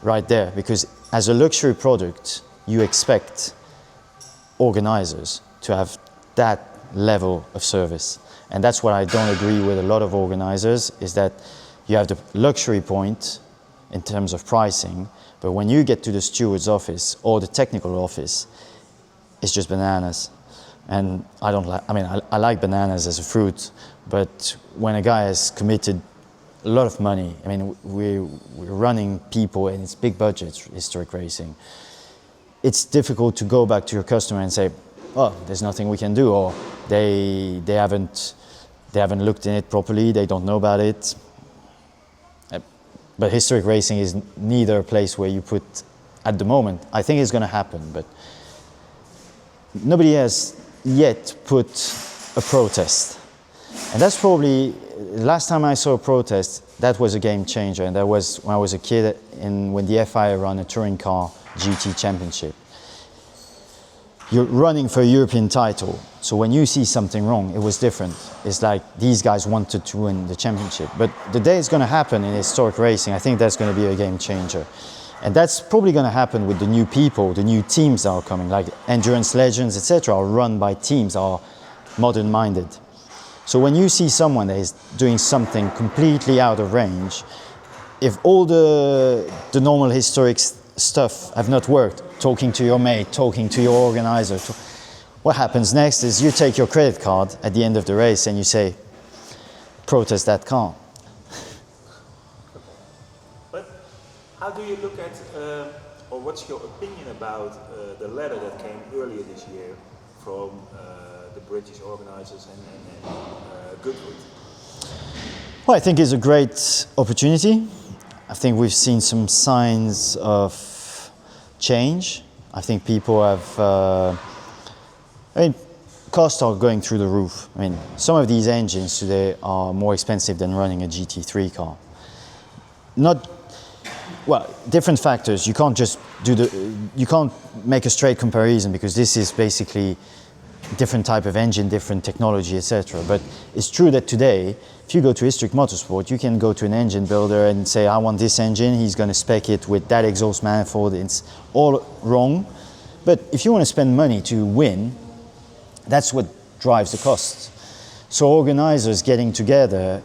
right there, because as a luxury product, you expect organizers to have that level of service. And that's what I don't agree with a lot of organizers, is that you have the luxury point in terms of pricing, but when you get to the steward's office or the technical office, it's just bananas. And I don't like, I like bananas as a fruit, but when a guy has committed a lot of money, we're running people and it's big budgets, historic racing. It's difficult to go back to your customer and say, oh, there's nothing we can do, or they haven't looked in it properly, they don't know about it. But historic racing is neither a place where you put, at the moment, I think it's going to happen, but nobody has yet put a protest. And that's probably, last time I saw a protest, that was a game changer, and that was when I was a kid and when the FIA ran a touring car GT championship. You're running for a European title, so when you see something wrong, it was different. It's like these guys wanted to win the championship. But the day it's going to happen in historic racing, I think that's going to be a game changer. And that's probably going to happen with the new people, the new teams that are coming, like Endurance Legends, etc., are run by teams, are modern-minded. So when you see someone that is doing something completely out of range, if all the normal historic stuff have not worked, talking to your mate, talking to your organizer, what happens next is you take your credit card at the end of the race and you say, protest that car.
But how do you look at, or what's your opinion about the letter that came earlier this year from the British organizers and Goodwood?
Well, I think it's a great opportunity. I think we've seen some signs of change. I think people have, costs are going through the roof. Some of these engines today are more expensive than running a GT3 car. Different factors. You can't just you can't make a straight comparison, because this is basically different type of engine, different technology, etc. But it's true that today, if you go to Historic Motorsport, you can go to an engine builder and say, I want this engine, he's going to spec it with that exhaust manifold. It's all wrong. But if you want to spend money to win, that's what drives the cost. So organizers getting together,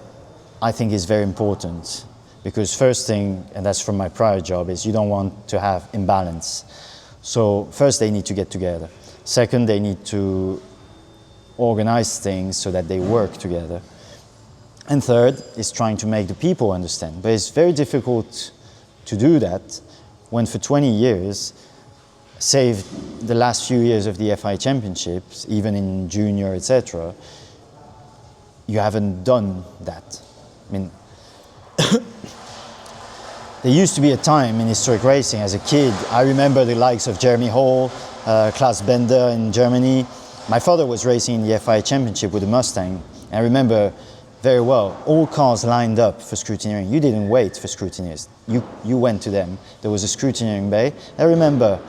I think, is very important. Because first thing, and that's from my prior job, is you don't want to have imbalance. So first they need to get together. Second, they need to organize things so that they work together. And third is trying to make the people understand. But it's very difficult to do that when for 20 years, save the last few years of the FI Championships, even in junior, etc., you haven't done that. I mean, there used to be a time in historic racing as a kid. I remember the likes of Jeremy Hall, Klaus Bender in Germany. My father was racing in the FI Championship with a Mustang. I remember very well, all cars lined up for scrutineering. You didn't wait for scrutineers. You went to them. There was a scrutineering bay. I remember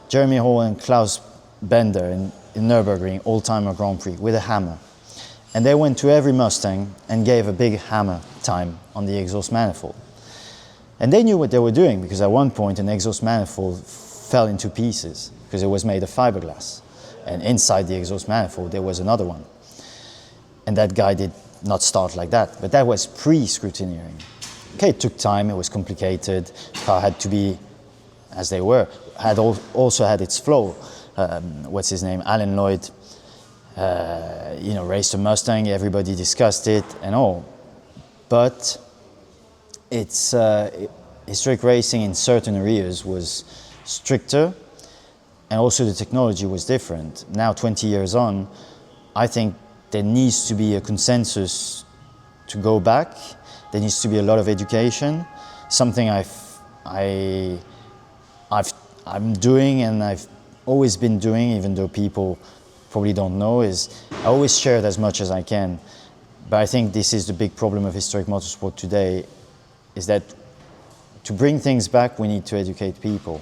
Jeremy Hall and Klaus Bender in Nürburgring, all-timer Grand Prix, with a hammer. And they went to every Mustang and gave a big hammer time on the exhaust manifold. And they knew what they were doing, because at one point an exhaust manifold fell into pieces because it was made of fiberglass. And inside the exhaust manifold there was another one. And that guy did not start like that, but that was pre-scrutineering. Okay, it took time, it was complicated, the car had to be as they were, also had its flow. What's his name, Alan Lloyd, raced a Mustang, everybody discussed it and all. But it's historic racing in certain areas was stricter, and also the technology was different. Now 20 years on, I think there needs to be a consensus to go back. There needs to be a lot of education. Something I'm doing, and I've always been doing, even though people probably don't know, is I always share it as much as I can. But I think this is the big problem of historic motorsport today, is that to bring things back, we need to educate people.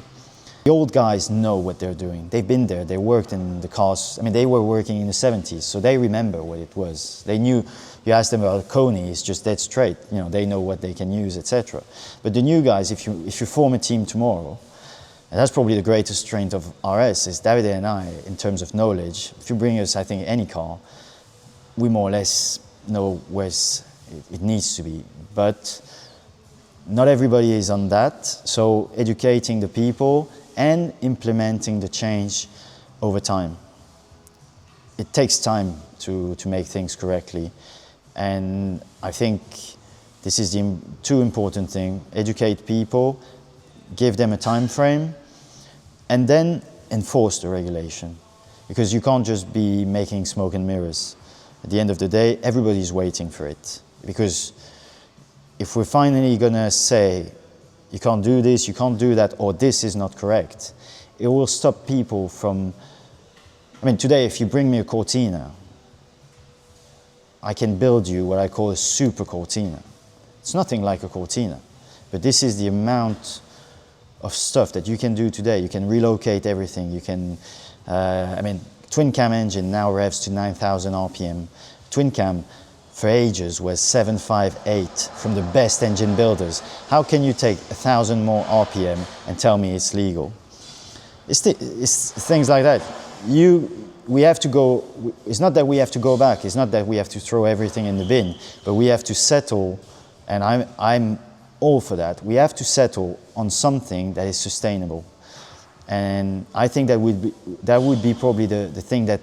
The old guys know what they're doing. They've been there, they worked in the cars. I mean, they were working in the 70s, so they remember what it was. They knew, you ask them about Coney, it's just dead straight. They know what they can use, etc. But the new guys, if you form a team tomorrow, and that's probably the greatest strength of RS, is Davide and I, in terms of knowledge. If you bring us, I think, any car, we more or less know where it needs to be. But not everybody is on that, so educating the people and implementing the change over time. It takes time to make things correctly, and I think this is the two important thing: educate people, give them a time frame, and then enforce the regulation, because you can't just be making smoke and mirrors. At the end of the day, everybody's waiting for it, because if we're finally gonna say you can't do this, you can't do that, or this is not correct, it will stop people from... I mean, today, if you bring me a Cortina, I can build you what I call a super Cortina. It's nothing like a Cortina, but this is the amount of stuff that you can do today. You can relocate everything. You can, twin cam engine now revs to 9,000 RPM. Twin cam for ages was 758 from the best engine builders. How can you take 1,000 more RPM and tell me it's legal? It's things like that. We have to go, it's not that we have to go back, it's not that we have to throw everything in the bin, but we have to settle, and I'm all for that. We have to settle on something that is sustainable. And I think that would be probably the thing that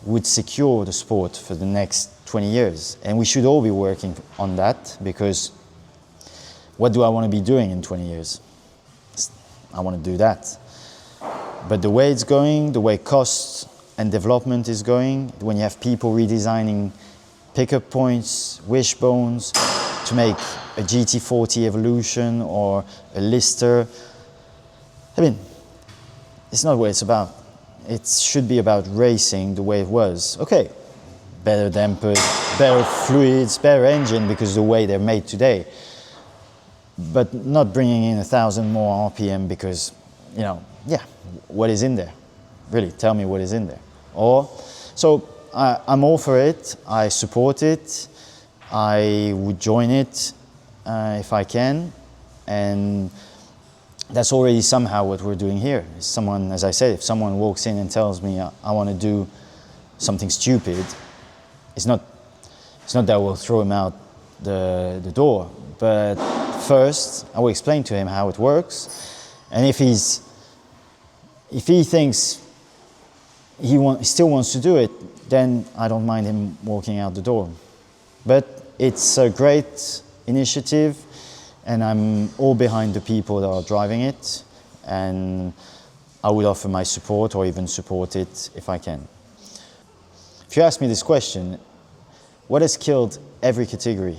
would secure the sport for the next 20 years. And we should all be working on that, because what do I want to be doing in 20 years? I want to do that. But the way it's going, the way costs and development is going, when you have people redesigning pickup points, wishbones, to make a GT40 Evolution or a Lister, I mean, it's not what it's about. It should be about racing the way it was. Okay, better dampers, better fluids, better engine, because the way they're made today. But not bringing in 1,000 more RPM because, what is in there? Really, tell me what is in there. So I'm all for it. I support it. I would join it if I can. And that's already somehow what we're doing here. Someone, as I said, if someone walks in and tells me I want to do something stupid, it's not that we'll throw him out the door. But first, I will explain to him how it works. And if he thinks he still wants to do it, then I don't mind him walking out the door. But it's a great initiative, and I'm all behind the people that are driving it, and I would offer my support or even support it if I can. If you ask me this question, what has killed every category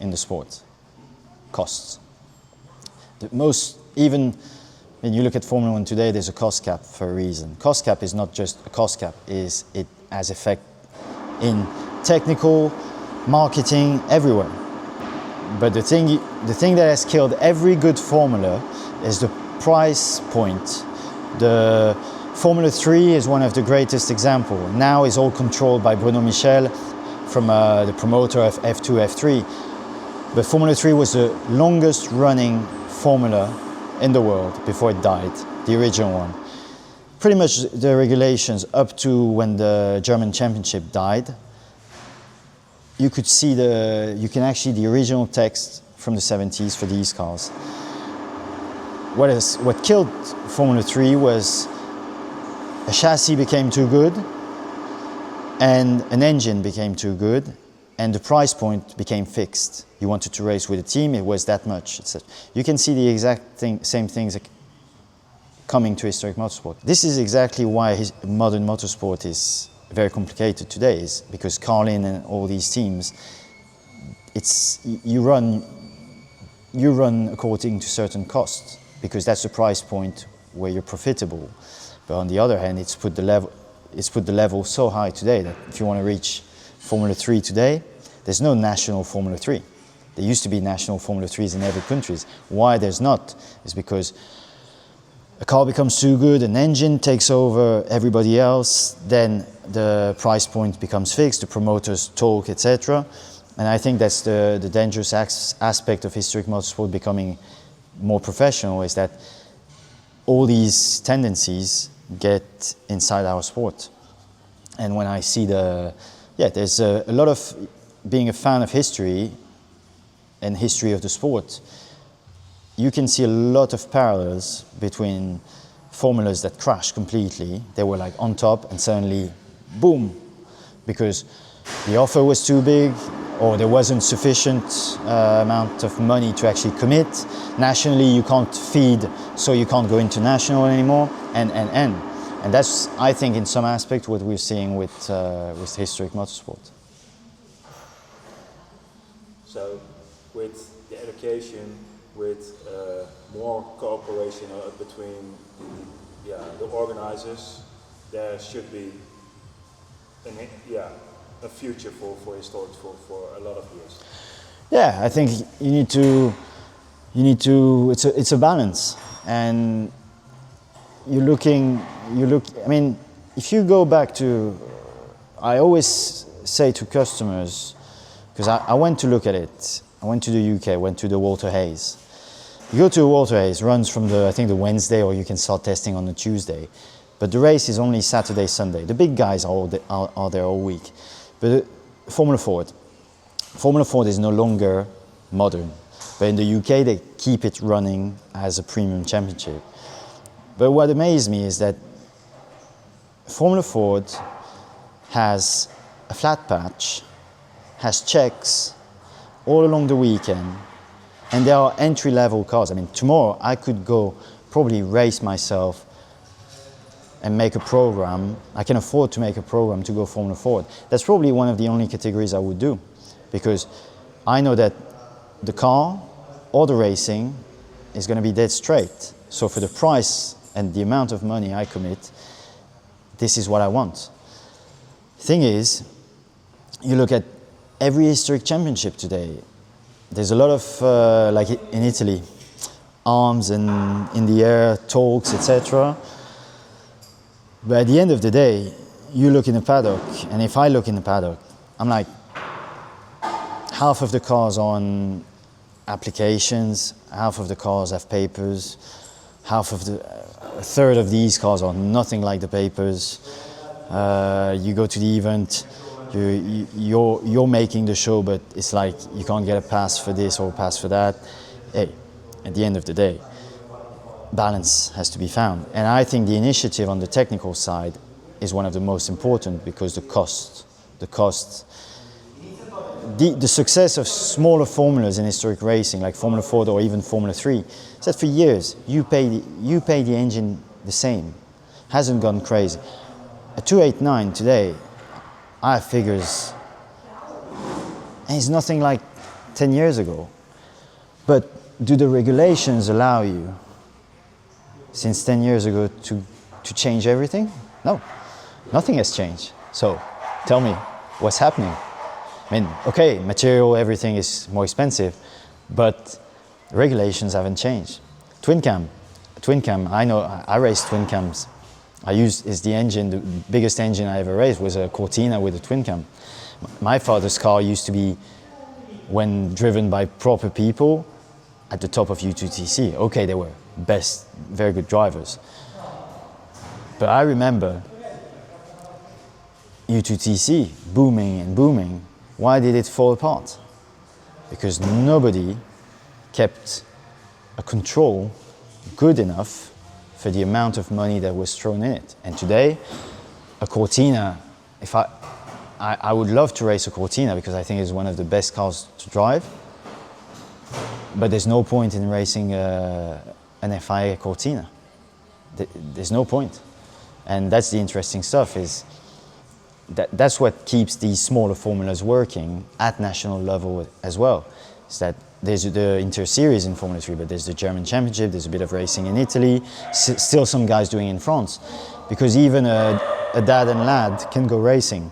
in the sport? Costs. Even when you look at Formula One today, there's a cost cap for a reason. Cost cap is not just a cost cap, it has effect in technical, marketing, everywhere. But the thing that has killed every good formula is the price point. The Formula 3 is one of the greatest examples. Now it's all controlled by Bruno Michel from the promoter of F2, F3. But Formula 3 was the longest running formula in the world before it died, the original one. Pretty much the regulations up to when the German championship died, you could see the original text from the 70s for these cars. What killed Formula 3 was a chassis became too good and an engine became too good, and the price point became fixed. You wanted to race with a team, it was that much. You can see the exact same things coming to historic motorsport. This is exactly why modern motorsport is very complicated today, is because Carlin and all these teams, you run according to certain costs, because that's the price point where you're profitable. But on the other hand, it's put the level so high today that if you want to reach Formula 3 today, there's no national Formula 3. There used to be national Formula 3s in every country. Why there's not is because a car becomes too good, an engine takes over everybody else, then the price point becomes fixed, the promoters talk, etc. And I think that's the dangerous aspect of historic motorsport becoming more professional, is that all these tendencies get inside our sport. And when I see there's a lot of being a fan of history and history of the sport, you can see a lot of parallels between formulas that crashed completely. They were like on top and suddenly, boom, because the offer was too big or there wasn't sufficient amount of money to actually commit. Nationally, you can't feed, so you can't go international anymore, and that's, I think, in some aspect, what we're seeing with historic motorsport.
So, with the education, with more cooperation between the organizers, there should be a future for historic for a lot of years.
Yeah, I think you need to. It's a balance, and I mean, if you go back to, I always say to customers, because I went to look at it. I went to the UK, went to the Walter Hayes. You go to Walter Hayes, runs from I think the Wednesday, or you can start testing on the Tuesday. But the race is only Saturday, Sunday. The big guys are there all week. But Formula Ford is no longer modern. But in the UK, they keep it running as a premium championship. But what amazed me is that Formula Ford has a flat patch, has checks all along the weekend, and there are entry-level cars. I mean, tomorrow I could go probably race myself and make a program. I can afford to make a program to go Formula Ford. That's probably one of the only categories I would do, because I know that the car or the racing is going to be dead straight. So for the price and the amount of money I commit, this is what I want. Thing is, you look at every historic championship today, there's a lot of, like in Italy, arms and in the air, talks, etc. But at the end of the day, you look in the paddock, and if I look in the paddock, I'm like, half of the cars on applications, half of the cars have papers, a third of these cars are nothing like the papers. You go to the event, you're making the show, but it's like you can't get a pass for this or a pass for that. Hey, at the end of the day, balance has to be found. And I think the initiative on the technical side is one of the most important, because the cost, the success of smaller formulas in historic racing, like Formula 4 or even Formula 3, is that for years you pay the engine the same. Hasn't gone crazy. A 289 today, I have figures, and it's nothing like 10 years ago. But do the regulations allow you, since 10 years ago, to change everything? No, nothing has changed. So tell me, what's happening? I mean, okay, material, everything is more expensive, but regulations haven't changed. Twin cam, I know, I raced twin cams. Is the engine, the biggest engine I ever raced was a Cortina with a twin cam. My father's car used to be, when driven by proper people, at the top of U2TC. Okay, they were very good drivers. But I remember U2TC booming and booming. Why did it fall apart? Because nobody kept a control good enough for the amount of money that was thrown in it. And today, a Cortina, I would love to race a Cortina because I think it's one of the best cars to drive. But there's no point in racing an FIA Cortina. There's no point. And that's the interesting stuff, is that's what keeps these smaller formulas working at national level as well. Is that there's the Inter-Series in Formula 3, but there's the German Championship, there's a bit of racing in Italy, still some guys doing in France. Because even a dad and lad can go racing.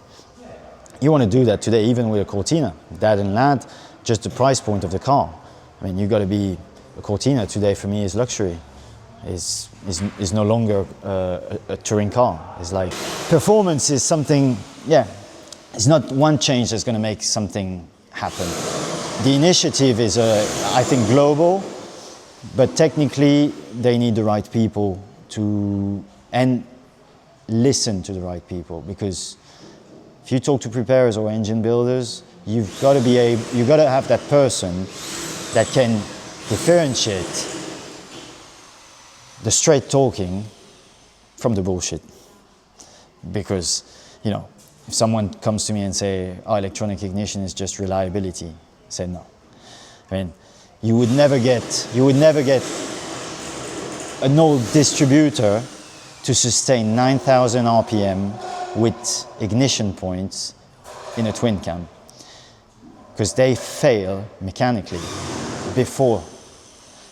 You want to do that today, even with a Cortina. Dad and lad, just the price point of the car. I mean, you've got to be, a Cortina today for me is luxury. Is no longer a touring car. It's like, performance is something, it's not one change that's going to make something happen. The initiative is, I think, global, but technically they need the right people and listen to the right people, because if you talk to preparers or engine builders, you've got to have that person that can differentiate the straight talking from the bullshit. Because, if someone comes to me and say, electronic ignition is just reliability, I say no. I mean, you would never get an old distributor to sustain 9,000 RPM with ignition points in a twin cam, because they fail mechanically before.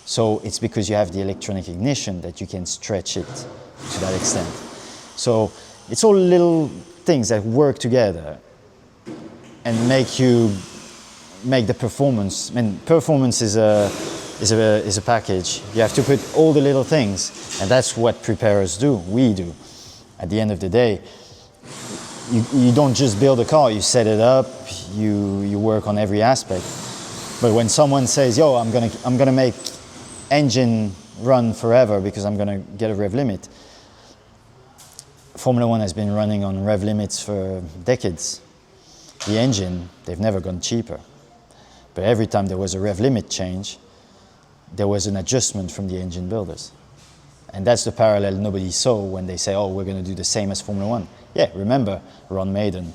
So it's because you have the electronic ignition that you can stretch it to that extent. So it's all little things that work together and make the performance. I mean, performance is a package. You have to put all the little things, and that's what preparers do. We do. At the end of the day, you don't just build a car. You set it up. You work on every aspect. But when someone says, "Yo, I'm gonna make engine run forever because I'm going to get a rev limit." Formula 1 has been running on rev limits for decades. The engine, they've never gone cheaper. But every time there was a rev limit change, there was an adjustment from the engine builders. And that's the parallel nobody saw when they say, we're going to do the same as Formula 1. Yeah, remember Ron Maiden.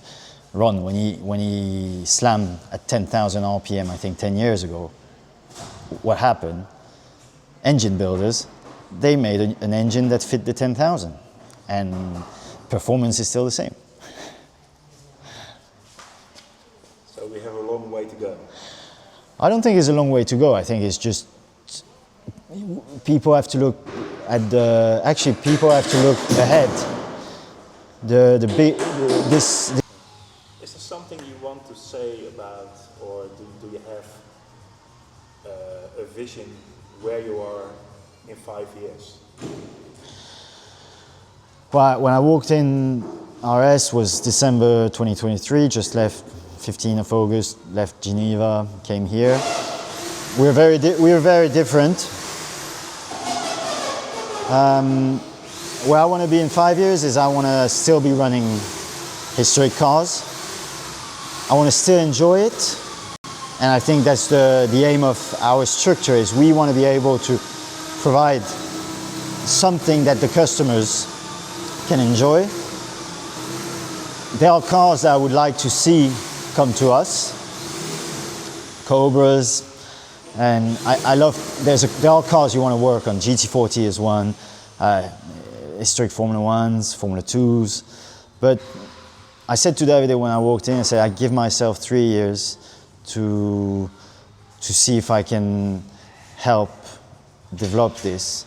Ron, when he slammed at 10,000 RPM, I think 10 years ago, what happened? Engine builders, they made an engine that fit the 10,000, and performance is still the same.
So we have a long way to go.
I don't think it's a long way to go. I think it's just people have to look at people have to look ahead.
Is there something you want to say about, or do you have a vision where you are in 5 years?
Well, when I walked in RS was December 2023, just left 15th of August, left Geneva, came here. We were very different. Where I want to be in 5 years is I want to still be running historic cars. I want to still enjoy it. And I think that's the aim of our structure, is we want to be able to provide something that the customers can enjoy. There are cars that I would like to see come to us, Cobras, and I love. There are cars you want to work on. GT40 is one, historic Formula Ones, Formula Twos, but I said to Davide when I walked in, I said I give myself 3 years to see if I can help develop this.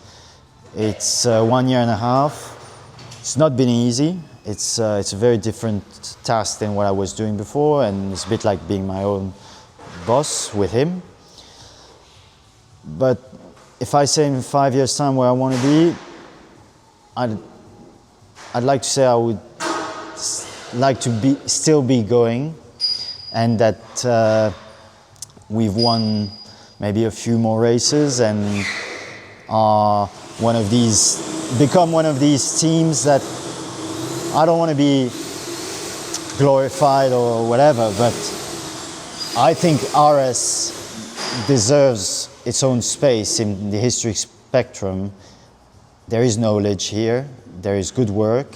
It's 1 year and a half. It's not been easy. It's a very different task than what I was doing before, and it's a bit like being my own boss with him. But if I say in 5 years' time where I want to be, I'd like to say I would like to still be going, and that we've won maybe a few more races and are become one of these teams that I don't want to be glorified or whatever, but I think RS deserves its own space in the history spectrum. There is knowledge here, there is good work,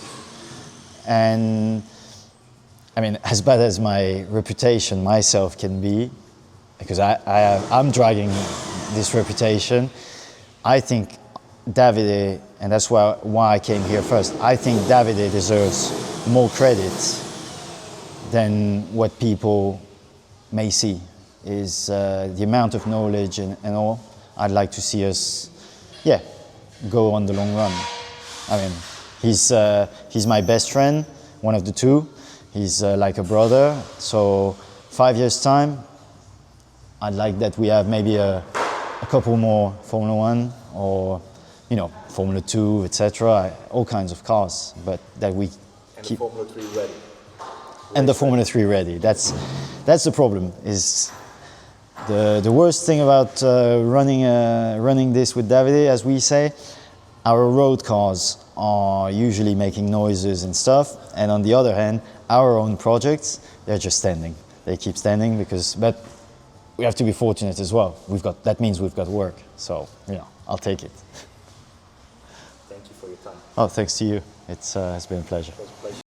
and I mean, as bad as my reputation myself can be, because I'm dragging this reputation, I think Davide, and that's why I came here first, I think Davide deserves more credit than what people may see, is the amount of knowledge and all. I'd like to see us, go on the long run. I mean, he's my best friend, one of the two. He's like a brother. So 5 years' time, I'd like that we have maybe a couple more Formula One or Formula 2, etc. All kinds of cars, but that we keep.
The Formula 3 ready.
And the Formula 3 ready. That's the problem. Is the worst thing about running this with Davide, as we say, our road cars are usually making noises and stuff, and on the other hand, our own projects, they're just standing. They keep standing but we have to be fortunate as well. That means we've got work. So I'll take it.
Thank you for your time.
Oh, thanks to you. It's been a pleasure.
It was a pleasure.